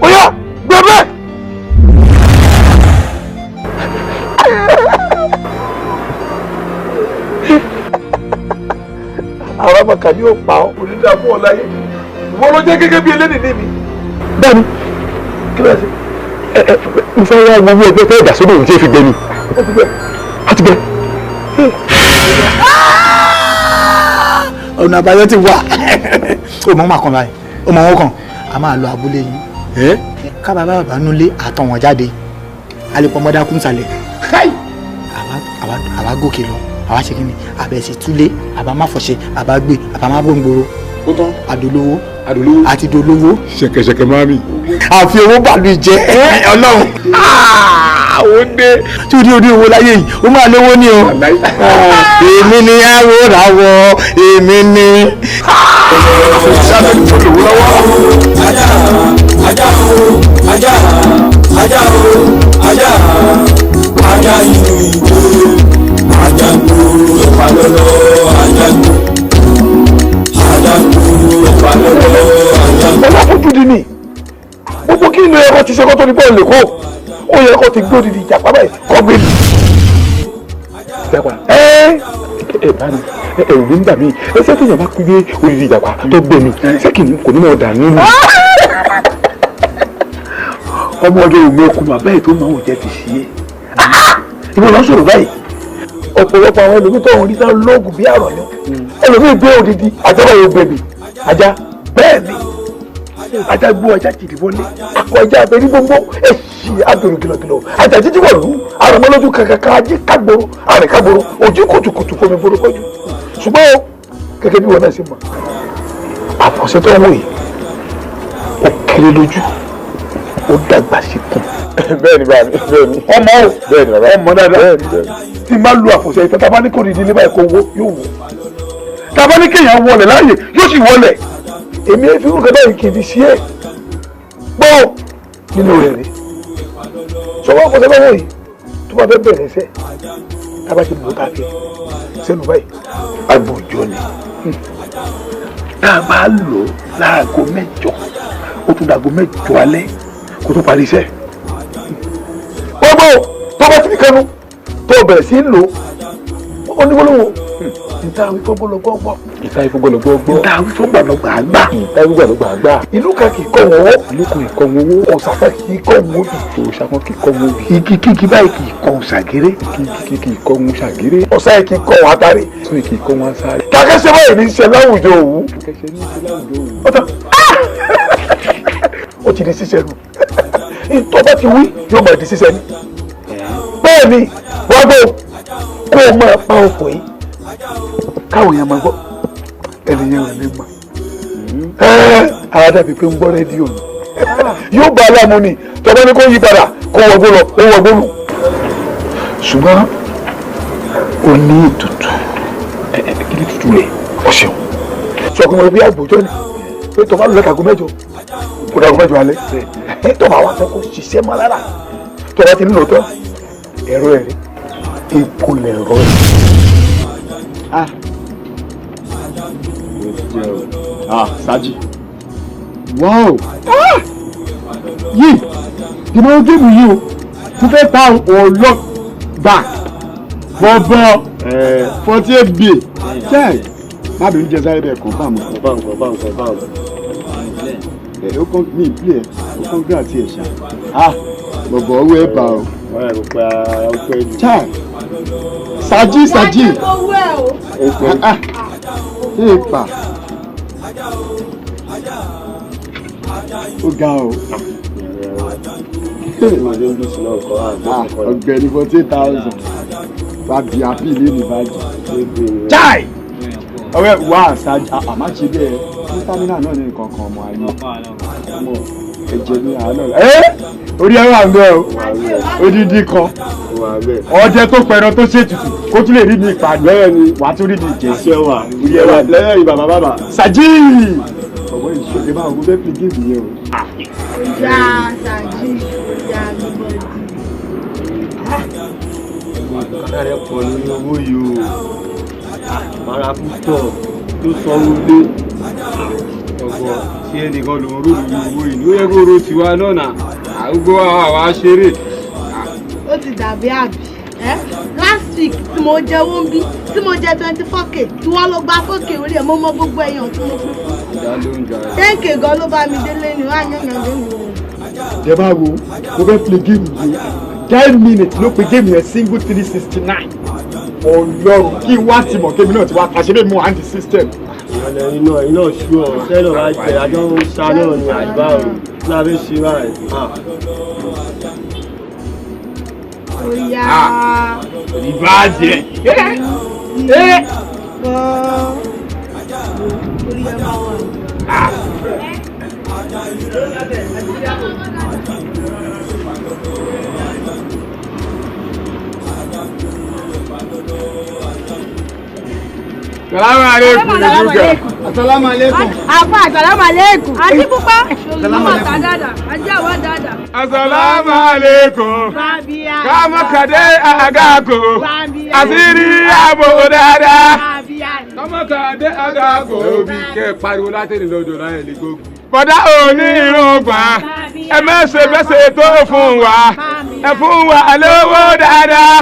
ó yá gbẹ̀bẹ̀. àwọn ọmọkà ni yóò pa ọ onídàá fún ọ láyé ìwọ ló jẹ́ gẹ́gẹ́ bí eléyìí ní mi. bẹ́ẹ̀ni kí ló ṣe. mo fẹ́ wá gbogbo ẹgbẹ́ fẹ́ ìdásódò òun tí ì fi gbẹ ni. ó ti gbẹ. a ti gbẹ. ọ̀nà àbáyọ ti wà ó mọ̀ máa kàn báyìí ó mọ̀ wọ́n kàn a máa lọ abúlé yìí ká bàbá bàbá nulẹ̀ àtọ̀ wọn jáde alẹ́pọ̀ mọ́dá kún sàlẹ̀ àwa gòkè lọ àwa ṣe kí ni àbẹ̀sí túlé àbá má fọṣẹ àbá gbé àbá má gbòǹgbòrò àdolówó àti dolówó ṣẹ̀kẹ̀ṣẹ̀kẹ̀ máa mi. àfi owó bàlú jẹ Ọlọ́run ó dé tí o ní orí owó láyé yìí ó máa lówó ní o èmi ni àwòrán èmi ni. ajá inú ìgbó ajá gbòòrò ẹ̀fà lọ́lọ́ ajá gbòòrò ẹ̀fà lọ́lọ́ ajá gbòòrò. ọlọ́fojú di ni gbogbo kí ni ẹ̀kọ́ ti ṣe kó tó ní bọ́ọ̀lù kó ó yẹ kó ti gbó didi ìjà pápá ẹ̀ kọ́ gbé mi. bá mi ẹ̀rù mi ń bà mí ẹsẹ̀ tí èèyàn bá gbé odidi ìjàpá tó gbé mi ṣé kò ní mọ̀ dànù nù. ọmọdé ògbó okùn bàbá ẹ̀ tó máa ń jẹ́ ti ṣe é ìwọ lọ sọ̀rọ̀ báyìí ọ̀pọ̀lọpọ̀ àwọn ẹlòmíì tó ń rí sáà lóògùn bí àrọ̀ ni ẹlòmíì gbé odidi àjọba yóò gbẹ̀bì ajá bẹ́ẹ̀ ni ajá gbó ajá jìdí wọlé akọ ajá abẹ́rí gbogbo èsì àbẹ̀rù kìlọ̀kìlọ̀ ajá jíjí wọ̀ lù àrùnmọ́lójú kankan ajé kágboro àrìn kágboro ojú kùtùkùtù fomi boro kọjú ṣùgbọ́n gẹ́gẹ́ bí wọn náà ṣe mọ̀ àfọ̀ṣẹ́ tó ń wò yìí ó kéré lójú ó dàgbà sí kùn. bẹ́ẹ̀ni bá mi bẹ́ẹ̀ni. ọmọ o bẹ́ẹ̀ni bàbá ọmọ dáadáa bẹ́ẹ̀ni bẹ́ẹ̀ni. tí máa lu àfọ̀ṣẹ́ ìtàn tábà ní kò dìde níbà ẹ̀kọ́ owó yóò wò tábà ní kéèyàn wọlé láàyè yóò sì wọlé èmi fi kúkẹ́ báyìí kì í fi ṣí ẹ̀ gbọ́ nínú rẹ̀ rí sọwọ́ àfọ̀ṣẹ́ bá wọ̀nyí tó bá fẹ́ bẹ̀rẹ̀ iṣẹ́ tábà ti lò káàkiri sẹ́nu báyìí agbòjọ ni tá a bá lò láago mẹ́jọ ó tún dàgó mẹ́jọ alẹ́ kó tó parí iṣẹ́ gbogbo tó bá ti fi kánú tó bẹ̀rẹ̀ sí ń lò ó ní gbólóhùn ìta ìfọgbọlọgbọ gbọ. ìta ìfọgbọlọgbọ gbọ. ìta ìfọgbọlọgbọ àgbà. ìta ìfọgbọlọgbọ àgbà. ìlú kan kì í kọ́ wọn wọ́. ìlú kan kì í kọ́ wọn wọ́. ọ̀sàfẹ́ kì í kọ́ wọn bì. òòṣàfọ́ kì í kọ́ wọn bì. igi kíkí báyìí kì í kọ́ wọn ṣàgéré. igi kì í kọ́ wọn ṣàgéré. ọ̀sà kì í kọ́ wọn atare. sóyè kì í kọ́ wọn asáré. kàkẹ́sẹ́ báyìí ní í ṣe láwùjọ òwú. kàkẹ́sẹ́ ní í ṣe láwùjọ òwú. ó ti di ṣíṣe nù ìtọ́ bá ti wí yóò máa di ṣíṣe ni bẹ́ẹ̀ ni wọ́n gbọ́ kó o máa pa ọkọ̀ yìí káwọn èèyàn máa gbọ́ ẹnìyẹn rẹ̀ lè mọ̀ àwọn dàbí pé ń gbọ́ rédíò ni yóò bá aláàmú ni tọ́gbọ́n ní kó yí padà kó wọgbó lọ kó wọgbó lù ṣùgbọ́n o ní ètùtù kí ni ètùtù rẹ̀ o ṣeun sọkùn mọ̀ bí àgbòjọ́ ni pé tọ́ bá lọ lẹ́kàgó mẹ́jọ kó dàgó mẹ́jọ alẹ́ tọ́ bá wà fẹ́ kó ṣiṣẹ́ mọ́ lára tọ́ bá ti nílò tán ẹ̀rọ ẹ̀rí epo lẹ̀rọ ẹ̀. Sájì. Wow! Yìí, ìmọ̀ géèmù yìí o, mo fẹ́ ta ọ̀lọ́ gbà bọ̀bọ̀ 48 bay. Ṣé má bẹ̀rù jẹ sáré bẹ́ẹ̀ confirm. Ó kàn ní ìpìlẹ̀ ó kàn gbé àti ẹ̀ṣà. Bọ̀bọ̀ owó ẹ̀ bá o. Chai, Saji. Epa. Ó ga o. Ọ̀gbẹ́ni 48,000. Bàbí àbí ilé ní báyìí. Chai! Ọ̀rẹ́ wà Saji àmà ṣe bẹ́ẹ̀ ní támínà náà ní nǹkan kan ọmọ ayé. Ọmọ ẹ̀jẹ̀ ní àánú. Orí ẹ̀rọ àgbẹ̀ o. Odidi kan. Ọdẹ tó pẹran tó ṣètùtù kó tún lè rí mi ìpàdé lẹ́yìn ni wàá tún rí mi ìjẹsẹ̀ wà. Orí ẹ̀rọ lẹ́yìn ìbà bàbá. Saji! Ọ̀wọ́ ìṣòro máa wọ bẹ́ẹ̀ pín géèmù yẹn o. Ìyá Saji, ìyá Gbọ́dì. Kọ́lá rẹ̀ pọ̀ nínú owó yìí o. Mara púpọ̀ tó sanwó lé. Ọ̀gbọ́n tí ẹnìkan lòún rò lórí owó yìí ló yẹ kó ro tiwa náà nà. Àrúgbó àwa ṣeré. Ó ti dàbí àbí. Last week tí mo jẹ owó ń bí tí mo jẹ 24k tí wọ́n ló gba 4k orí ẹ̀ mo mọ gbogbo èèyàn tí mo fi fún. 10k gan ló bá mi délé ni wọ́n á yàn yàn lónìí o. Jẹ́ bá wo, mo fẹ́ play game yìí. 10 minutes ló pe game yẹn single 369. Ọlọ́run kí n wá ti mọ̀ kémi náà ti wá pàṣẹ lè mú anti system. Ìrọ̀lẹ́ iná ṣú ọ̀ sẹ́lọ̀ wá jẹ àjọ ń ṣá náà ní àgbà ò lábẹ́ ṣe báyìí. Oya. Ìbàjẹ́. Salamu alaikum. Assalamu alaikum. Afa assalamu alaikum. Aji pupa. Assalamu alaikum. Aja wa dada. Assalamu alaikum. Kama kade agako. Asiri abo dada. Kama kade agako. Bí kẹ́ pariwo láti ní lọ́jọ́ náà lè gbogbo. Bọ́dá òní irungba. Ẹ mẹ́sẹ̀ bẹ́sẹ̀ tó fún wa. Ẹ fún wa lówó dáadáa.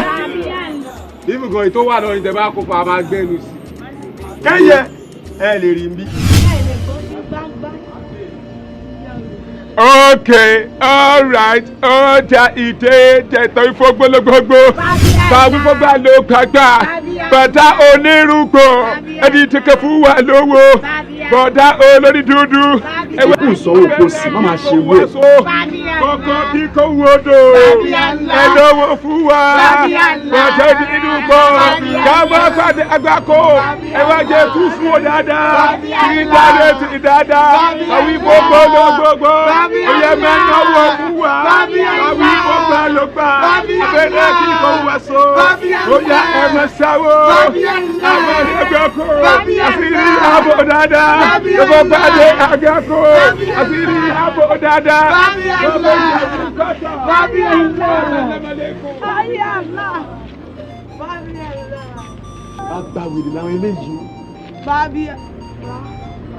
Ibùgàn ètò wà lọ́yìn tẹ́ bá kó fa máa gbẹ́nu sí. Kẹ́yẹ ẹ lè rí bí. Okay, all right, ọjà ìdè tẹ̀tọ̀ ìfọgbọ́lọ́gbọ́gbọ́ báwífọ́gbà ló gbàgbà bàtà onírúgbò ẹni tẹ̀kẹ̀ fún wa lówó bọ̀dá olórí dúdú. Ẹ̀wẹ̀ kù sọ́wọ́ kò sí, má máa ṣe wé. Kọ̀kọ́ bí kò wodò ẹ lówó fún wa bọ̀dá nínú bọ̀ káwọ́ pàdé àgbákò ẹ wá jẹ́ tún fún ọ dáadáa ti dáadáa àwọn ìfọgbọ́lọ́gbọ́gbọ́. Oye mẹ́nà wọ̀ fún wa, àwí ọgbà ló gbà, abẹ́rẹ́ kí kò wá so, oya ẹ̀mẹ̀ sáwó, ẹ̀mẹ̀ ẹgbẹ́kọ̀, àṣírí àbò dáadáa, gbogbo pàdé àgẹ́kọ̀, àṣírí àbò dáadáa, gbogbo ìyàwó kọ́tà. Bàbá wèrè làwọn eléyìí.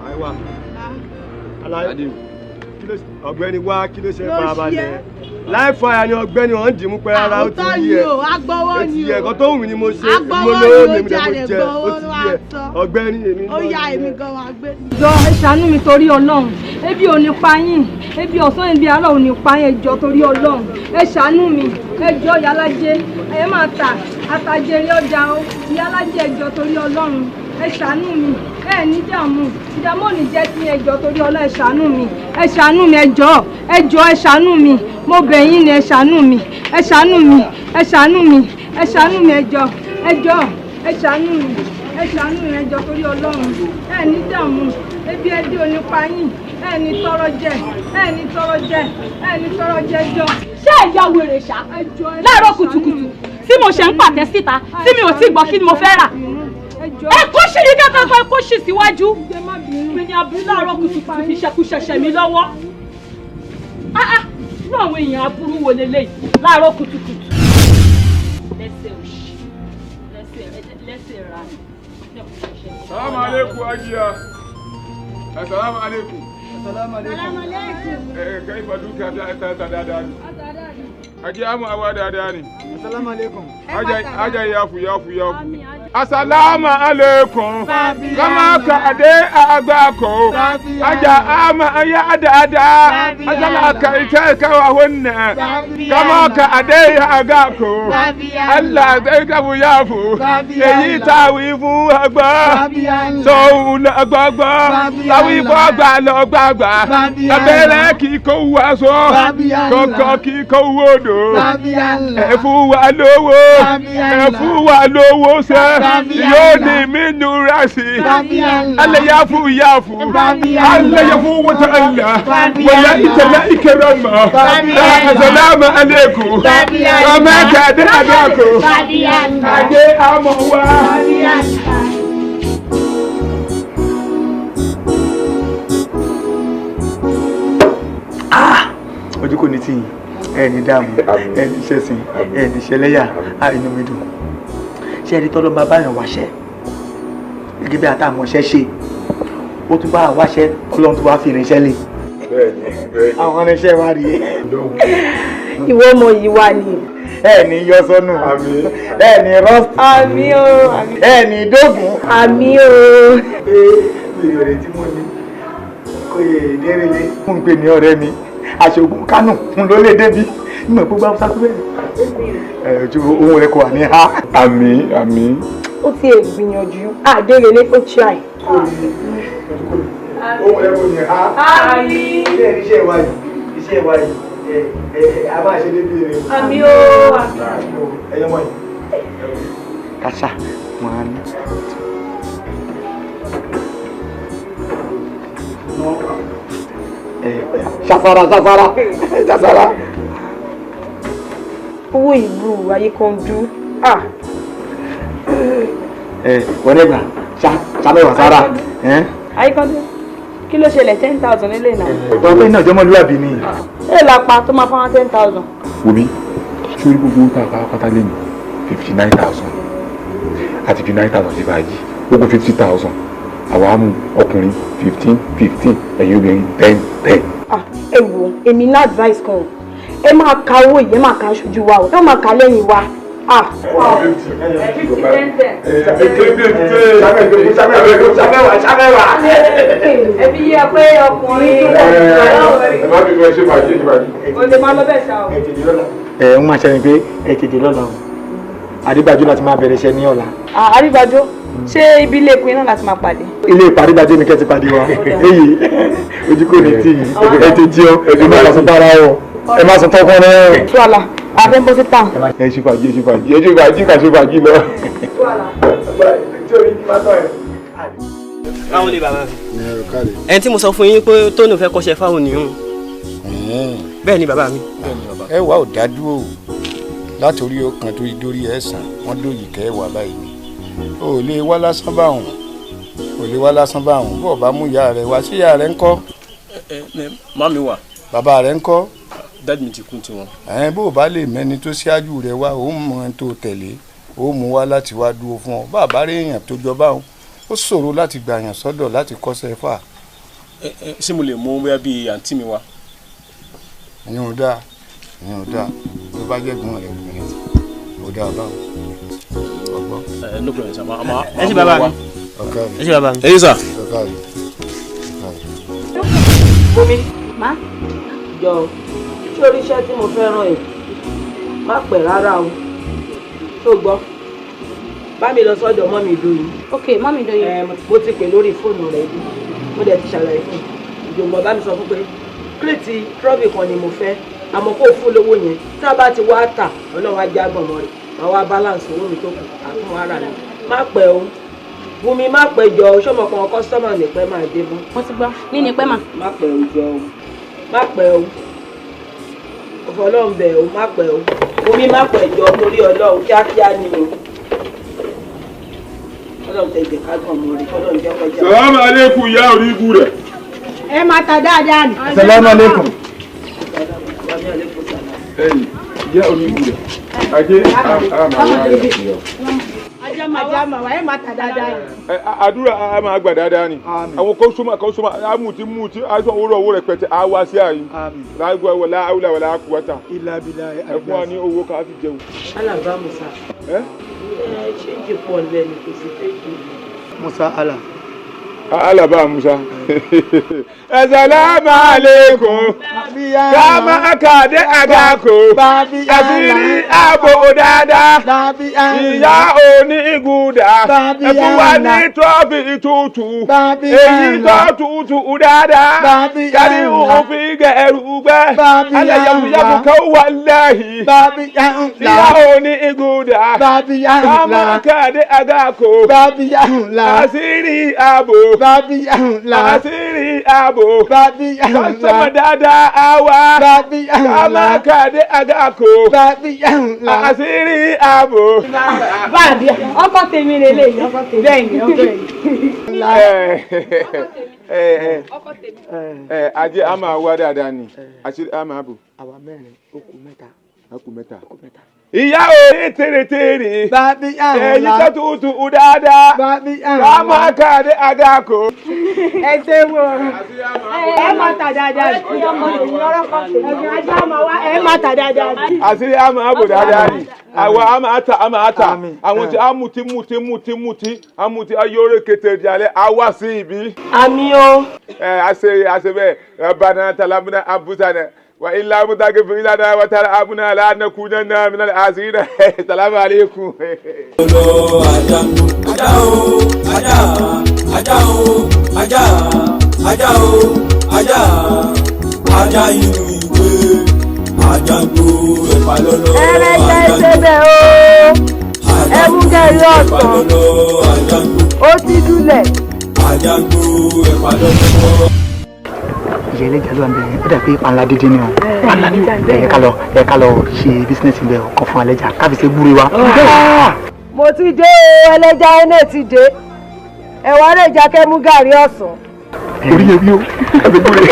Àìwá. Aláìdé. Ọ̀gbẹ́ni wá kí ló ṣe farabalẹ̀ láìfọ àyà ni ọ̀gbẹ́ni wọn dì mú pé ara ó ti yí ẹ etí yẹ ẹ̀kọ́ tó wù mí ni mo ṣe mo lówó mi ni mo jẹ ó ti yẹ ọ̀gbẹ́ni èmi. Ó yá èmi gan wa gbé. Jọ ẹ ṣàánú mi torí Ọlọ́run ebi ò ní pa yín ebi ọ̀sán ebi àárọ̀ ò ní pa yín ẹ jọ̀ọ́ torí Ọlọ́run ẹ ṣàánú mi ẹ jọ̀ọ́ Ìyálájé ẹ máa ta àtàjèrè ọjà o Ìyálájé ẹ jọ̀ọ́ torí Ọlọ́run ẹ ṣàánú mi ẹ ní dààmú ìdààmú ò ní jẹ́ sí ẹ jọ̀ọ́ torí Ọlọ́run ẹ ṣàánú mi ẹ ṣàánú mi ẹ jọ̀ọ́ ẹ ṣàánú mi mo bẹ̀ yín ni ẹ ṣàánú mi ẹ ṣàánú mi ẹ ṣàánú mi ẹ ṣàánú mi ẹ jọ̀ọ́ ẹ ṣàánú mi ẹ ṣàánú mi ẹ jọ̀ọ́ torí Ọlọ́run ẹ ní dààmú ebi ẹdí ò ní pa yín ẹ ní tọrọ jẹ ẹ ní tọrọ jẹ ẹ ní tọrọ jẹ jọ. Ṣé ẹ̀yà wèrè ṣá láàárọ̀ kùtùkùtù tí mo ṣe ń pàtẹ síta tí mi ò tí gbọ́ kí ni mo fẹ́ rà ẹ kó ṣì ní kẹ́kọ̀ọ́ ẹ kó ṣì síwájú mi ní abúlé láàárọ̀ kùtùkùtù fi ṣẹkú ṣẹṣẹ mi lọ́wọ́ inú àwọn èèyàn aburú wo lélẹ́yìí láàárọ̀ kùtùkùtù lẹ́sẹ̀ òṣì lẹ́sẹ̀ ra. Salamu alaikum ajiya. Assalamu alaikum. Assalamu alaikum. Kai fa duka ta dada ne. Ajiya mu awa dada ne. Assalamu alaikum. Aja yafu. Assalamu alaikum. Kama ka de agako. Aja ama ya dada. Asala ka ita ka wa hunna. Kama ka ade agako. Allah dai ka bu yafu. Yeyi tawi fu agba. So na agba. Tawi fu agba lo gbagba. Abere ki ko wa so. Koko ki ko wodo. Ẹ fún wa lówó. Ẹ fún wa lówó se. Yóò ní mí nura sí. Allah yafu. Allah yafu wata Allah. Wala itala ikrama. Assalamu alaikum. Kama ka da adako. Ade amawa. Ojú kò ní tí yín ẹni dààmú ẹni ṣẹ̀sìn ẹni ṣẹlẹ́yà inú mi dùn ṣé ẹni tọ́lọ́ bá báyàn wáṣẹ́ gẹ́gẹ́ bí àtàmọ̀ṣẹ́ ṣe ó tún bá wáṣẹ́ ọlọ́run tó wá fi irinṣẹ́ lé àwọn irinṣẹ́ wa rí ìwọ ọmọ yìí wà ní. ẹni yọ sọnù ẹni rọst àmì o ẹni dógùn àmì o. ìrètí tí mo ní kò yẹ dérélé fún pé ní ọ̀rẹ́ mi aṣogun kánò fún ló lè débi nígbà gbogbo àwọn sáfù bẹ́ẹ̀ ojú ohun rẹ kò wà ní ha. àmín. ó ti ẹ̀ gbìyànjú àdérelé ó try. ohun rẹ kò ní ha. àmín. iṣẹ́ wa yìí a máa ṣe débi rẹ. àmín o. ẹyẹ wọ̀nyí. kàṣà wọn ní. Safara. Owó ìlú ayé kan dú. Wọ́n dẹ́gbà ṣàmẹ́wà sára. Ayíkọ́dé, kí ló ṣẹlẹ̀ 10,000 nílé náà? Ọ̀pẹ́ náà jọmọlúwàbí ni. Ẹ lápá tó máa fáwọn 10,000. Wòmí, sórí gbogbo tá a bá pátá lé ní 59,000 àti ju 9,000 sí báyìí, gbogbo 50,000. Àwa mú ọkùnrin 15, ẹ̀yin obìnrin 10. Ẹ wo, èmi ní advice kan. Ẹ máa ka owó yìí, ẹ máa ka aṣojú wa o, ẹ máa ka lẹ́yìn wa. Ẹbí yẹ pé ọkùnrin o lè máa lọ bẹ́ẹ̀ ṣá o. Ń máa ṣe ni pé ẹ tètè lọ́la o. Adébájú láti máa bẹ̀rẹ̀ iṣẹ́ ní ọ̀la. Adébájú, ṣé ibi ilé ìpín náà láti máa pàdé? Ilé ìpàdébájú ni kẹ́ ti pàdé wa. Èyí ojú kò ní tì í. Ẹ ti jí ọ, ẹ má sọ bára ọ. Ẹ má sọ tọkọ náà. Tuwala, àfẹ́ ń bọ́ sí tàn. Ẹ ṣe fàájì kà ṣe fàájì lọ. Báwo ni bàbá mi? Ẹni tí mo sọ fún yín pé Tónù fẹ́ kọ́ṣẹ́ fáwọn nìyẹn. Bẹ́ẹ̀ ni bàbá mi. Ẹ wà ò dájú o látòrí ọkàn tó dórí ẹ̀sán wọ́n dòyì kẹ́ wà báyìí o lè wá lásán báwọn bó o bá mú ìyá rẹ wá sí ìyá rẹ ńkọ́. Màmí wà. Bàbá rẹ ńkọ́. Dádì mi ti kú tiwọn. Bó o bá lè mẹ́ni tó ṣáájú rẹ wá ó mọ ẹni tó tẹ̀lé ó mú wá láti wá dúró fún ọ bàbá rẹ èèyàn tó jọba òun ó ṣòro láti gbà yàn sọ́dọ̀ láti kọ́ṣẹ́ fà. Ṣé mo lè mú bóyá bíi àǹtí mi wá? ìyẹn ò dáa tó bá jẹ́ gbọ́n rẹ̀ obìnrin ò dáa báwo ọgbọ́n. No problem sir. Ẹ ṣé bàbá mi. Ẹ ṣé bàbá mi. Ẹ ṣé sà. Bómi, má jọ sórí iṣẹ́ tí mo fẹ́ ràn ẹ́ má pẹ́ rárá o tó gbọ́ bá mi lọ sọ́dọ̀ mọ́ mi dòyìn. Ok, mọ́ mi dòyìn. Mo ti pè lórí fóònù rẹ̀ bí mo dẹ̀ ti ṣàlàyé fún un ìjọba bá mi sọ fún pé kírètì trọ́bì kan ni mo fẹ́ àmọ́ kó fún lówó yẹn tá a bá ti wá tà ọlọ́run á já gbọ̀mọ́ rẹ̀ máa wá balance owó mi tó kù àtún ara mi má pẹ́ o Bùnmi má pẹ́ jọ sọ́mọ kan kọ́sọ́mà nípẹ́ máa dé bọ́. Mo ti gbọ́ ní nípẹ́ mà. Má pẹ́ o jọ o má pẹ́ o ọlọ́run bẹ̀ o má pẹ́ o Bùnmi má pẹ́ jọ torí ọlọ́run kíákíá ni o ọlọ́run tẹ̀gbẹ̀ ká gbọ̀mọ́ rẹ̀ ọlọ́run jẹ́ kọjá. Sàlámù alékùn ìyá orí ibu rẹ̀. Ẹ máa ta dáadáa ni. Sàlámù alékùn. Ẹ̀yìn ìyá orí ibu rẹ̀. Ajé Ajá ma wà ẹ máa ta dáadáa ni. àdúrà a máa gbà dáadáa ni àwọn kọ́sọ́mà amúti aṣọ owó rẹ̀ pẹ̀tẹ̀ á wá sí àyín lágbó wọlé àwùlà wọlé àkúwátà ẹ fún wa ní owó ká fi jẹun. alábàámu sá ṣéǹjì pọ̀ lẹ́nu kò sí fẹ́ẹ̀kì. Musa Allah. Alaba Musa. Assalamu alaikum. Kama akade agako. Asiri abo dada. Ìyá òní guda. Ẹ̀fún wa ní trọ́fì tútù. Èyí tó tútù dada. Kárí òfin gẹ̀rù gbẹ́. Alẹ́yẹ̀wùyẹ̀wù kan wà lẹ́yìn. Ìyá òní guda. Kama akade agako. Asiri abo. Asiri abo. Sọ́sọ́mọ dáadáa àwa. Kama kàdé agako. Asiri abo. Báàbí ọkọ tèmi lélẹ̀ ọkọ tèmi. Bẹ́ẹ̀ni ọkọ yìí. Ajé a máa wá dáadáa ni. Asiri a máa bò. Àwa mẹ́rin ó kù mẹ́ta. Ó kù mẹ́ta. Ìyá òní tèrètèrè. Èyí tó tutù dáadáa. Kama kàdé agako. Ẹ ṣe wo ẹ má ta dáadáa. Ẹ̀yin ajá máa wá ẹ má ta dáadáa. Àṣírí a máa bò dáadáa ni. Àwa a máa ta. Àwọn tí a muti. A muti ayóró kété jalè. A wá sí ibi. Àmì o. Àṣẹ bẹ́ẹ̀. Rabbana talamna abusana. وإلا متاكفر لنا وتلعبنا لا نكونن من العاسرين السلام عليكم ajá inú ìwé àjàgbó ẹ̀fà lọ́lọ́ ẹlẹ́jẹ̀ ìṣẹ̀bẹ̀ o ẹ̀múgẹ̀rí ọ̀sán ó ti dúlẹ̀. àjàgbó ẹ̀fà lọ́lọ́. ìyá ẹlẹ́jà ló ń bẹ̀rẹ̀ ó dà pé panla dídín ni o panla ní ẹ ká lọ ṣe bísínẹ́sì bẹ́ẹ̀ ọkọ̀ fún ẹlẹ́jà káfí ṣe gbúre wa. mo ti dé ẹlẹ́jà ẹnẹ́ ti dé ẹ̀wọ̀n ẹlẹ́jà kẹ́mú gàrí ọ̀sán. orí ẹbí o ẹbí gbúre.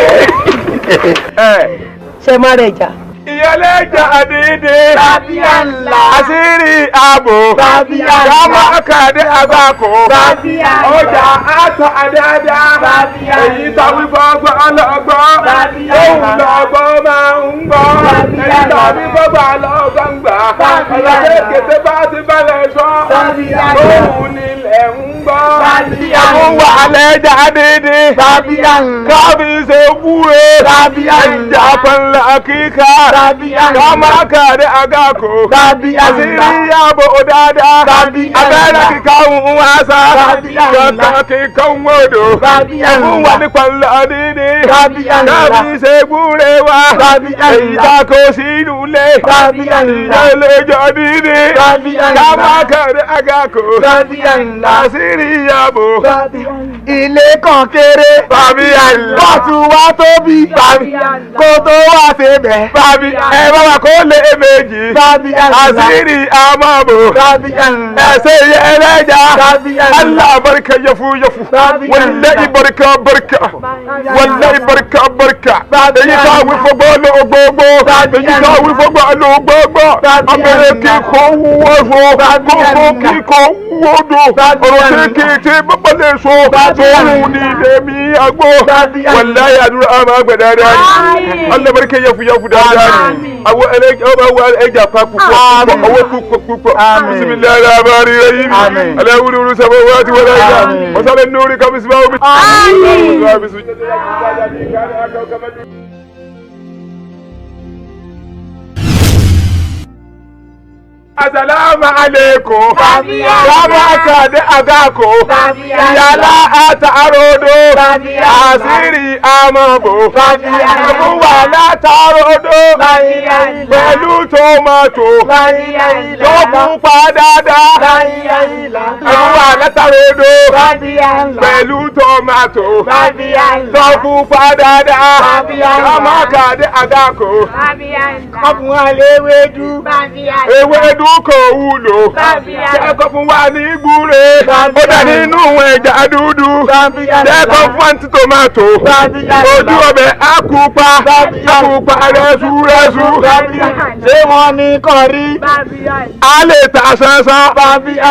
ṣe má rẹ̀ jà. ìyẹlẹ́jà àdìdì. Bàbíà ńlá. Àṣírí ààbò. Bàbíà ńlá. Kámọ́ kàdé àgbàkó. Bàbíà ńlá. Ọjà àtọ̀ àdáadáa. Bàbíà ńlá. Èyí tàbí gbọ́gbọ́ ọlọ́gbọ́. Bàbíà ńlá. Òun lọ́gbọ́ máa ń gbọ́. Bàbíà ńlá. Èyí tàbí gbọ́gbọ́ ọlọ́gbọ́ ń gbà. Bàbíà ńlá. Ọlọ́dẹ kété bá ti balẹ̀ sọ. Bàbíà ńlá. Òun nílẹ̀ ń gbọ́. Bàbíà ńlá. Àwọn wà lẹ́jà dídí. Bàbíà ńlá. Kábí ṣe wúre. Bàbíà ńlá. Ìjà pẹ̀lú kíkà. Bàbíà ńlá. Kama kàdé àgàkó. Bàbíà ńlá. Àṣírí ààbò dáadáa. Bàbíà ńlá. Abẹ́rẹ́ kíkà ń wáṣà. Bàbíà ńlá. Kankan kíkà ń wòdò. Bàbíà ńlá. Ẹ̀fún wà ní pẹ̀lú dídí. Bàbíà ńlá. Kábí ṣe gbúre wa. Bàbíà ńlá. Èyí ta kò sí inú ilé. Bàbíà ńlá. Ìjẹ́lẹ́jọ́ dídí. Bàbíà ńlá. Kama kàdé àgàkó. Bàbíà ńlá. Àṣírí ààbò. ilé kan kéré. Bàbíà ńlá. bọ́ọ̀tù wa tóbi. kó tó wá ṣe bẹ̀. Ẹ bá wa kó lé méjì. Àṣírí àmàbò. Ẹsẹ̀ yẹ ẹlẹ́jà. Allah barka yafu. Wallahi barka. Wallahi barka. Èyí ká wí fọgbọ́ lóògbógbó. Èyí ká wí fọgbọ́ lóògbógbó. Abẹ́rẹ́ kí kò wúwo so. Kókó kí kò wúwo do. Ọ̀rọ̀ kékeré bàbá lè so. Tóun ní lèmi àgbo. Wallahi àdúrà àmà gbẹ̀dẹ̀ dáadáa. Allah barka yafu dáadáa. Àwọn ẹja pa púpọ̀ owó púpọ̀ bisimilayi abari rahim alawuru samawati wal ardi wasala nuri kabisma omi. Assalamu alaikum. Bàbá kàdé àgàkó. Ìyàlá àtàròdò. Àṣírí àmàbò. Ẹ̀fún wà látàròdò. Pẹ̀lú tòmátò. Tó pupa dáadáa. Ẹ̀fún wà látàròdò. Pẹ̀lú tòmátò. Tó pupa dáadáa. Bàbá kàdé àgàkó. Ọkùnrin àléwédú. Ewédú kò wúlò. Jẹ́kọ̀ fún wa ní gbúre. Ó dà nínú ẹja dúdú. Jẹ́kọ̀ fún àǹtí tòmátò. Ojú ọbẹ̀ àkùpà. Àkùpà rẹ́súrẹ́sú. Ṣé wọ́n ní kọ̀rí? A lè ta sánsán.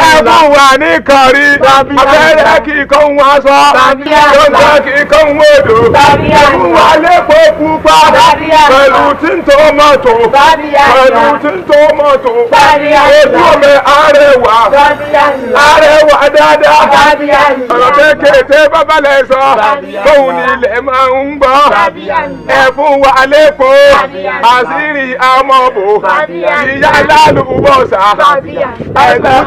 Ẹ̀fún wa ní kọ̀rí. Abẹ́rẹ́ kíkọ́ ń wá sọ. Yóò sọ kíkọ́ ń wòdò. Ẹ̀fún wa lẹ́kọ̀ọ́ pupa pẹ̀lú tí ń tòmátò pẹ̀lú tí ń tòmátò ojú mi arẹwà dáadáa ọ̀rọ̀ kékeré bàbá lẹ̀ sọ tóun ní ilẹ̀ máa ń gbọ́ ẹ fún wa lẹ́kọ̀ọ́ àṣírí amọ̀bò ìyá lálùbọ̀sà ẹ̀sán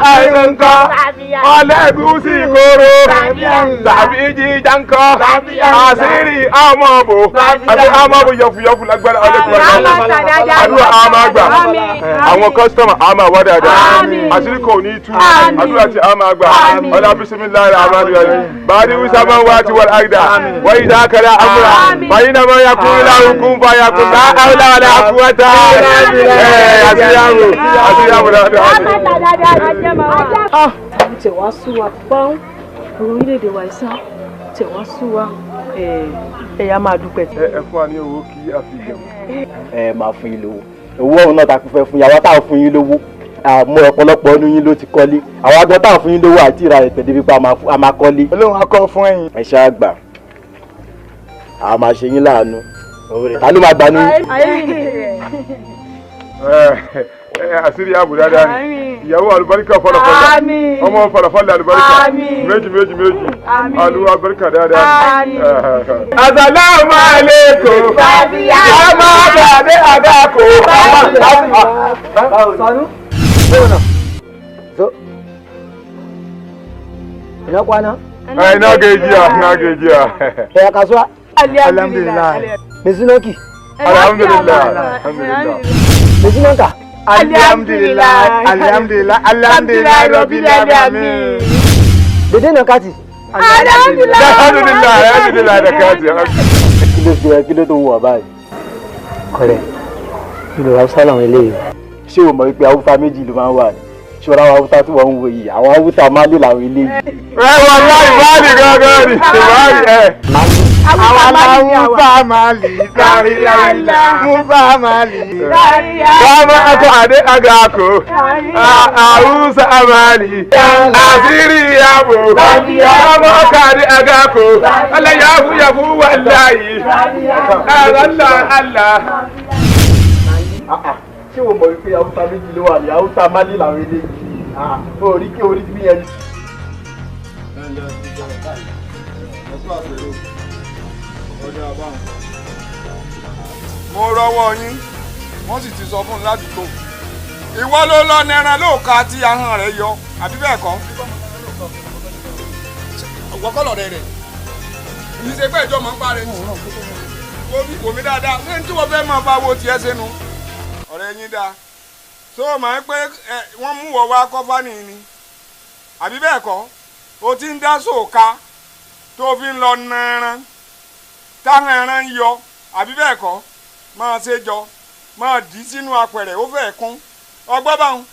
nǹkan ọlẹ́gùsì kóró tàbí jíjà nǹkan àṣírí amọ̀bò àti amọ̀bò yọ̀fùyọ̀fù lágbára ọlẹ́gùsì àdúrà àmà àgbà àwọn kọ́sítọ́mà àmà wá dáadáa àṣírí kò ní tú àdúrà tí àmà àgbà ọlá bisimilayi àmàlùyà bàdí wíṣàmà wà ti wà láìdá wọ́n yìí dákàlà àmúra báyìí náà máa yakun láwùkún bá yakun bá àwùlà wàlà àkúwàtà àṣeyàwó dáadáa. tẹ̀ wá sú wa pọ́n ọ̀rọ̀ orílẹ̀-èdè wa ìsá tẹ̀ wá sú wa ẹ̀yà máa dúpẹ́. ẹ fún wa ní owó kí a fi jẹun. ẹ máa fún yín lówó owó ọ̀hún náà ta fẹ́ fún yàrá táwọn fún yín lówó àmọ́ ọ̀pọ̀lọpọ̀ ọdún yín ló ti kọ́lé àwọn agbọ́n táwọn fún yín lówó àti ìra ẹ̀pẹ̀ débi pa a máa kọ́lé. olóhùn akọ fún ẹ̀yin. ẹ ṣáà gbà a máa ṣe yín láàánú ta ló máa gbà ní. àṣírí ààbò dáadáa ni ìyàwó àlùbáríkà fọlọfọlọ ọmọ fọlọfọlọ àlùbáríkà méjì àlùbáríkà dáadáa. Assalamu alaikum ọmọ àgbàdé àgàkọ. ina kwana? Ina gajiya. Ya kasuwa? Alhamdulillah. Me sunanki? Alhamdulillah. Me sunanka? Alhamdulillah rabbil alamin. Dede na kati? Alhamdulillah da kati. Kí ló tó wù ọ́ báyìí? Kọ̀rẹ́, ìlú Hausa làwọn eléyìí. Ṣé o mọ̀ wípé Haúsá méjì ló máa ń wà ní? Ṣọ́ra àwọn Haúsá tí wọ́n ń wo yìí, àwọn Haúsá máa lè làwọn eléyìí. Wọ́n láì báàlì gángan ni, ìbáàlì ẹ̀. Àwọn aláwùfà máa lè kárí àìlá. Múfà máa lè kárí àìlá. Bàbá akọ àdé àgàkọ. Haúsá máa lè. Àṣírí ìyàbò. Bàbá akọ àdé àgàkọ. Aláyàfúyàfú wà láàyè. Allah. Ṣé o mọ̀ wípé Haúsá méjì ló wà ní Haúsá máa lè làwọn eléyìí? Orí kí orí bí yẹn. mo rọwọ́ yín wọ́n sì ti sọ fún un ládùúgbò ìwọ ló lọ nẹran lóòka tí ahọ́n rẹ̀ yọ àbí bẹ́ẹ̀ kọ́. ọ̀gbọ́kọ̀lọ̀ rẹ̀ kì í ṣe pé ìjọ máa ń parẹ́ ní wò mí dáadáa ní tí wọ́n fẹ́ máa bá wo tiẹ̀ sínú ọ̀rẹ́ yín dáa tó o máa ń pé wọ́n mú wọ wá kọ́fà nìyí ni àbí bẹ́ẹ̀ kọ́ o ti ń dá sóòka tó fi ń lọ nẹran táwọn ẹran ń yọ àbí bẹ́ẹ̀ kọ́ máa ṣe jọ máa dì í sínú apẹ̀rẹ̀ ó fẹ́ẹ̀ kún ọgbọ́n báwọn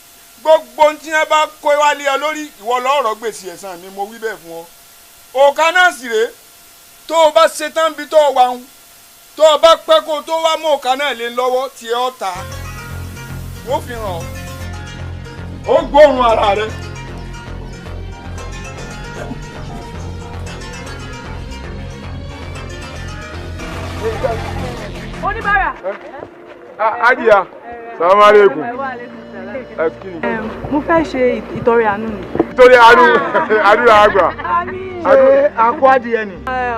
gbogbo tí wọ́n bá kó wálé ọ lórí ìwọ lọ́rọ̀ gbèsè ẹ̀san mi mo wí bẹ́ẹ̀ fún ọ. òkà náà sì rèé tó o bá ṣe tán bí tó o wà ń tó o bá pẹ́ kó o tó wá mú òkà náà lé lọ́wọ́ tí ẹ ọ́ ta ó fi hàn ọ́ ó gbóòórùn ara rẹ. Oníbàárà. Ajiya, salamu alaikum. Mo fẹ́ ṣe ìtọrẹ àánú ni. Ìtọrẹ àánú àdúrà àgbà. Ṣé akọ adìyẹ ni?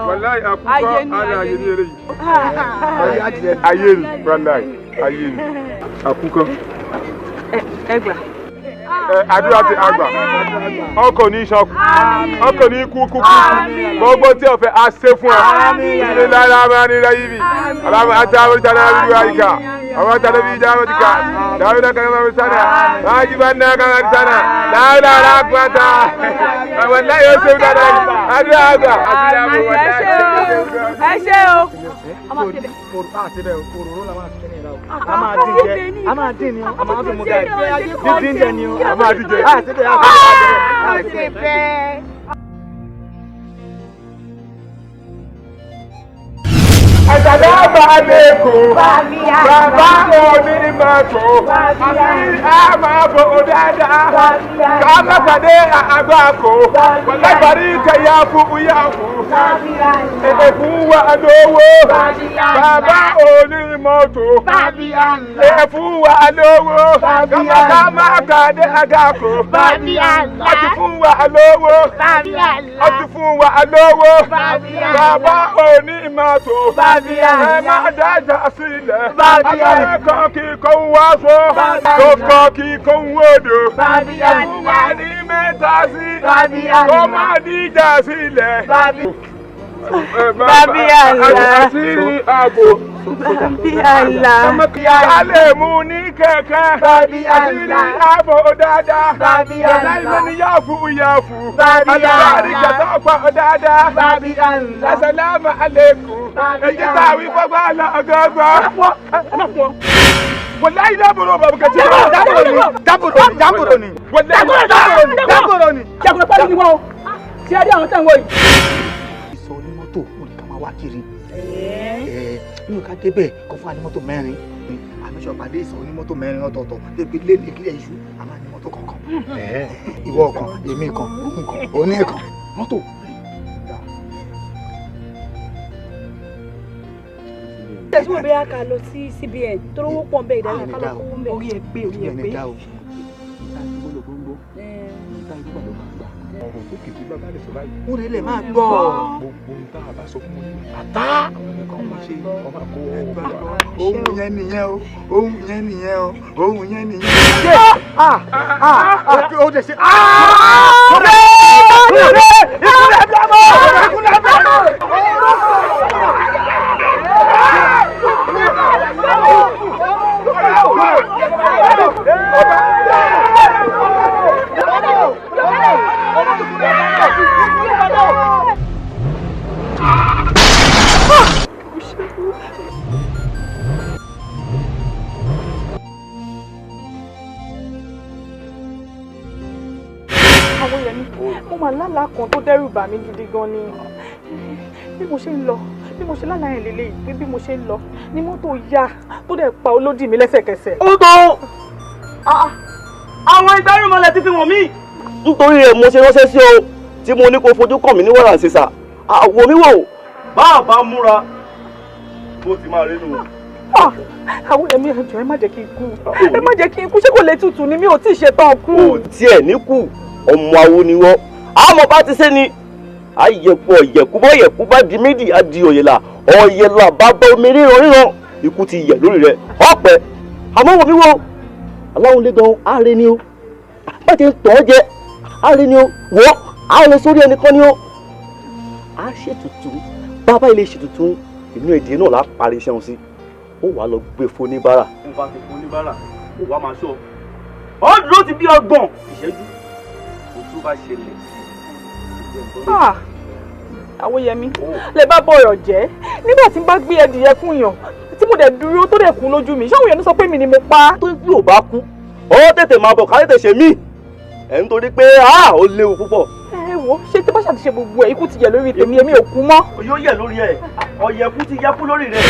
Wàláì àkúkọ àlà ayé ní eré yìí. Ayé ni wàláì ayé ni. Àkúkọ. Ẹgbà. Àdúrà ti àgbà. Ọkọ̀ ní ìṣọ́kù. Ọkọ̀ ní ikú kúkú. Gbogbo tí ọ̀fẹ́ á ṣe fún ẹ. Ilé lára máa ní ráyé bì. Aláma àti àwọn ìtàn náà bí wáyé ká. Àwọn ìtàn bí ìjà wọn ti ká. Dáwọ́ náà kan máa ń sánà. Máa jí bá náà kan máa ń sánà. Dáwọ́ náà rà pátá. Àwọn láyé ó ṣe ń dáná. Àdúrà àgbà. Ẹ ṣé o. A máa dín ni o, a máa fi mú gáì. Dídín jẹ ni o, a máa dín jẹ. Assalamu alaikum. Bàbá onímọ̀tò. Àmàbò dáadáa. Kàmàkàdé àgbàkò. Lágbàrí kẹyà fún yàfù. Èkó wà lówó. Bàbá mọ́tò. Babiala. Ẹ fún wa lówó. Babiala. Ká má kàdé àgàkò. Babiala. Ó ti fún wa lówó. Babiala. Ó ti fún wa lówó. Babiala. Bàbá òní mọ́tò. Babiala. Ẹ má dájà sílẹ̀. Babiala. Akẹ́kọ̀ọ́ kí kò ń wáṣọ. Kókó kí kò ń wòdò. Babiala. Ẹ fún wa ní mẹ́ta sí. Babiala. Kó má díjà sílẹ̀. Babiala. Àṣírí ààbò. Babiala. Ká lè mú ní kẹ̀kẹ́. Babiala. Àṣírí ààbò dáadáa. Babiala. Láìpẹ́ ní yàfù yàfù. Babiala. Àlùbáríkà tó pọ̀ dáadáa. Babiala. Assalamu alaikum. Èyí tá a wí fọ́gbà lọ́gọ́gbọ́. Wallahi dábòrò bàbá kẹ̀tì. Dábòrò ni. Dábòrò ni. Jàgùrọ̀ pẹ̀lú ni wọ́n o. Ṣé ẹ rí àwọn tẹ̀wọ̀ yìí? Ìsọ onímọ́tò ó ní ká máa wá kiri. Nínú ká débẹ̀ kọ́ fún anímọ́tò mẹ́rin. Àmísọ̀ pàdé ìsọ onímọ́tò mẹ́rin ọ̀tọ̀ọ̀tọ̀. Débi lé ní kílẹ̀ iṣu, a máa ní mọ́tò kọ̀ọ̀kan. Ìwọ kan, èmi kan, òun kan, òní kan. Mọ́tò. Tẹ̀síwò bí a kà lọ sí CBN tó rówó pọ̀ ń bẹ ìdájọ́ ká lọ kówó ń bẹ. Orí ẹ gbé. Ọ̀rọ̀ tó kìí bá lè sọ báyìí. Ó rẹ̀ lẹ̀ máa gbọ́. Gbogbo ń tá a bá sọ fún wọn ní àtá. Ọmọ ṣe ọmọ àkó ohun yẹn nìyẹn o. Ohun yẹn nìyẹn o. Ohun yẹn nìyẹn. Ó dẹ̀ ṣe. Àwọn yẹn ni mo máa lálàá kan tó dẹ́rù bà mí gidi gan ni bí mo ṣe ń lọ bí mo ṣe lálàá yẹn lélẹ̀ pé bí mo ṣe ń lọ ni mọ́tò yá tó dẹ̀ pa olódì mi lẹ́sẹ̀kẹsẹ̀. Ó tó àwọn ìgbárùmọ̀lẹ̀ ti fi wọ̀n mí. Nítorí rẹ̀ mo ṣe ránṣẹ́ sí ọ tí mo ní kó fojú kàn mí ní wàrà sísà àwọ̀ mi wò bá a bá múra bó ti máa rí nù. Àwọn ẹ̀mí ẹ̀jọ̀ ẹ má jẹ́ kí n kú ẹ má jẹ́ kí n kú ṣé kò lè tutù ni mi ò tí ì ṣetán kú. Ó tiẹ̀ ní kù ọmọ awo ni wọ́n àmọ́ bá ti ṣe ni ayẹ̀pọ̀ ọ̀yẹ̀kú bọ́ ọ̀yẹ̀kú bá di méjì á di ọ̀yẹ̀là ọ̀yẹ̀là bá bá omi ríran ikú ti yẹ̀ lórí rẹ̀ ọ̀pẹ àmọ́ wò mí wo aláwọn lé gan ààrẹ ni ó bá ti ń tọ́ jẹ ààrẹ ni ó wọ́ ààrẹ sórí ẹnìkan ni ó á ṣètùtù bàbá ilé ṣètùtù inú ẹ̀dín náà láà parí iṣẹ́ wọn sí ó wàá lọ gbé foníbàrà. ó bá ti foníbàrà ó wàá máa ṣọ́ ọ dúró ti bí ọgbọ̀n ìṣẹ́jú ojú bá ṣẹlẹ̀. Àwòyẹmí lè bá bọ̀rọ̀ jẹ́ nígbà tí n bá gbé ẹdìyẹ fún yàn tí mo dẹ̀ dúró tó dẹ̀ kú lójú mi ṣáwọn èèyàn sọ pé mi ni mo pa. tó bí ò bá kú ó tètè máa bọ̀ ká tètè ṣe mí ẹ̀ ń torí pé ó léwu púpọ̀. Ẹ wo ṣé tí bá ṣàtúnṣe gbogbo ẹ̀ ikú ti yẹ lórí tèmi èmi ò kú mọ́. yóò yẹ lórí ẹ̀ ọ̀yẹ̀kú ti yẹ kú lórí rẹ̀.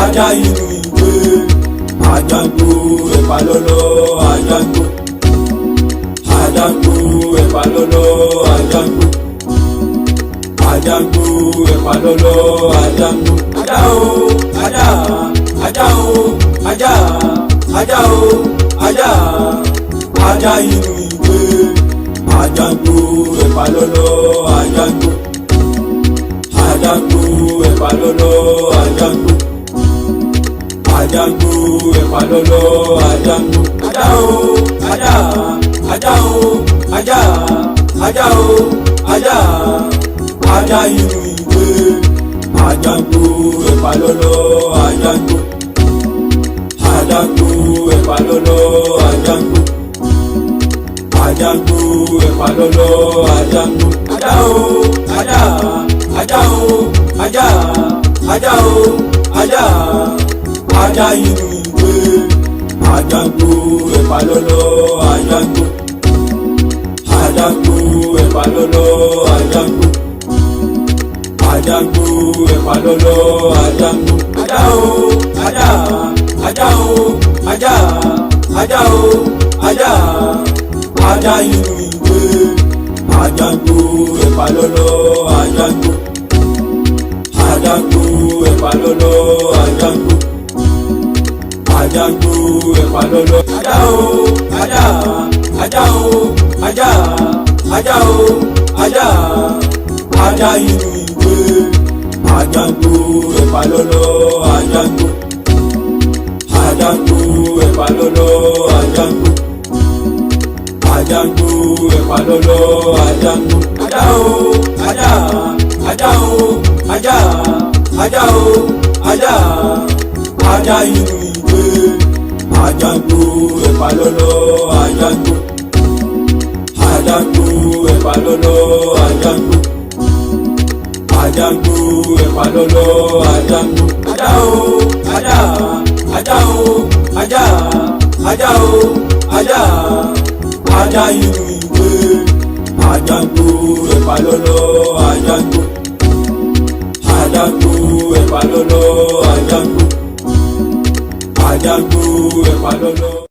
Ajá inú ìwé Àjàngbò ẹ̀pà lọ́lọ́ Àjàngbò Àjàngbò ẹ̀pà lọ́lọ́ Àjàngbò Àjàngbò ẹ̀pà lọ́lọ́ Àjàngbò. Ajá inú ìwé Àjàngbò ẹ̀pà lọ́lọ́ Àjàngbò Àjàngbò ẹ̀pà lọ́lọ́ Àjàngbò Àjàngbò ẹ̀pà lọ́lọ́ Àjàngbò. Ajá inú ìwé Àjàngbò ẹ̀pà lọ́lọ́ Àjàngbò Àjàngbò ẹ̀pà lọ́lọ́ Àjàngbò Àjàngbò ẹ̀pà lọ́lọ́ àjàngbò. Ajá o, ajá, ajá o, ajá, ajá o, ajá, ajá inú ìwé. Àjàngbò ẹ̀pà lọ́lọ́ àjàngbò. Àjàngbò ẹ̀pà lọ́lọ́ àjàngbò. Àjàngbò ẹ̀pà lọ́lọ́ àjàngbò. Ajá o, ajá, ajá o, ajá, ajá o, ajá, ajá inú ìwé. Àjàngbò ẹ̀pà lọ́lọ́ àjàngbò. Àjàngbò ẹ̀pà lọ́lọ́ àjàngbò. Àjàngbò ẹ̀pà lọ́lọ́. Ajá o, ajá, ajá o, ajá, ajá o, ajá, ajá inú ìwé. Àjàngbò ẹ̀pà lọ́lọ́ àjàngbò. Àjàngbò ẹ̀pà lọ́lọ́ àjàngbò. Àjàngbò ẹ̀pà lọ́lọ́ àjàngbò. Ajá o, ajá, ajá o, ajá, ajá o, ajá, ajá inú ìwé. Àjàngbò ẹ̀pà lọ́lọ́ àjàngbò. Àjàngbò ẹ̀pà lọ́lọ́ àjàngbò. Àjàngbò ẹ̀pà lọ́lọ́ àjàngbò. Ajá o, ajá, ajá o, ajá, ajá o, ajá, ajá inú ìwé. Àjàngbò ẹ̀pà lọ́lọ́ àjàngbò. Àjàngbò ẹ̀pà lọ́lọ́ àjàngbò. Àjàngbò ẹ̀pà lọ́lọ́.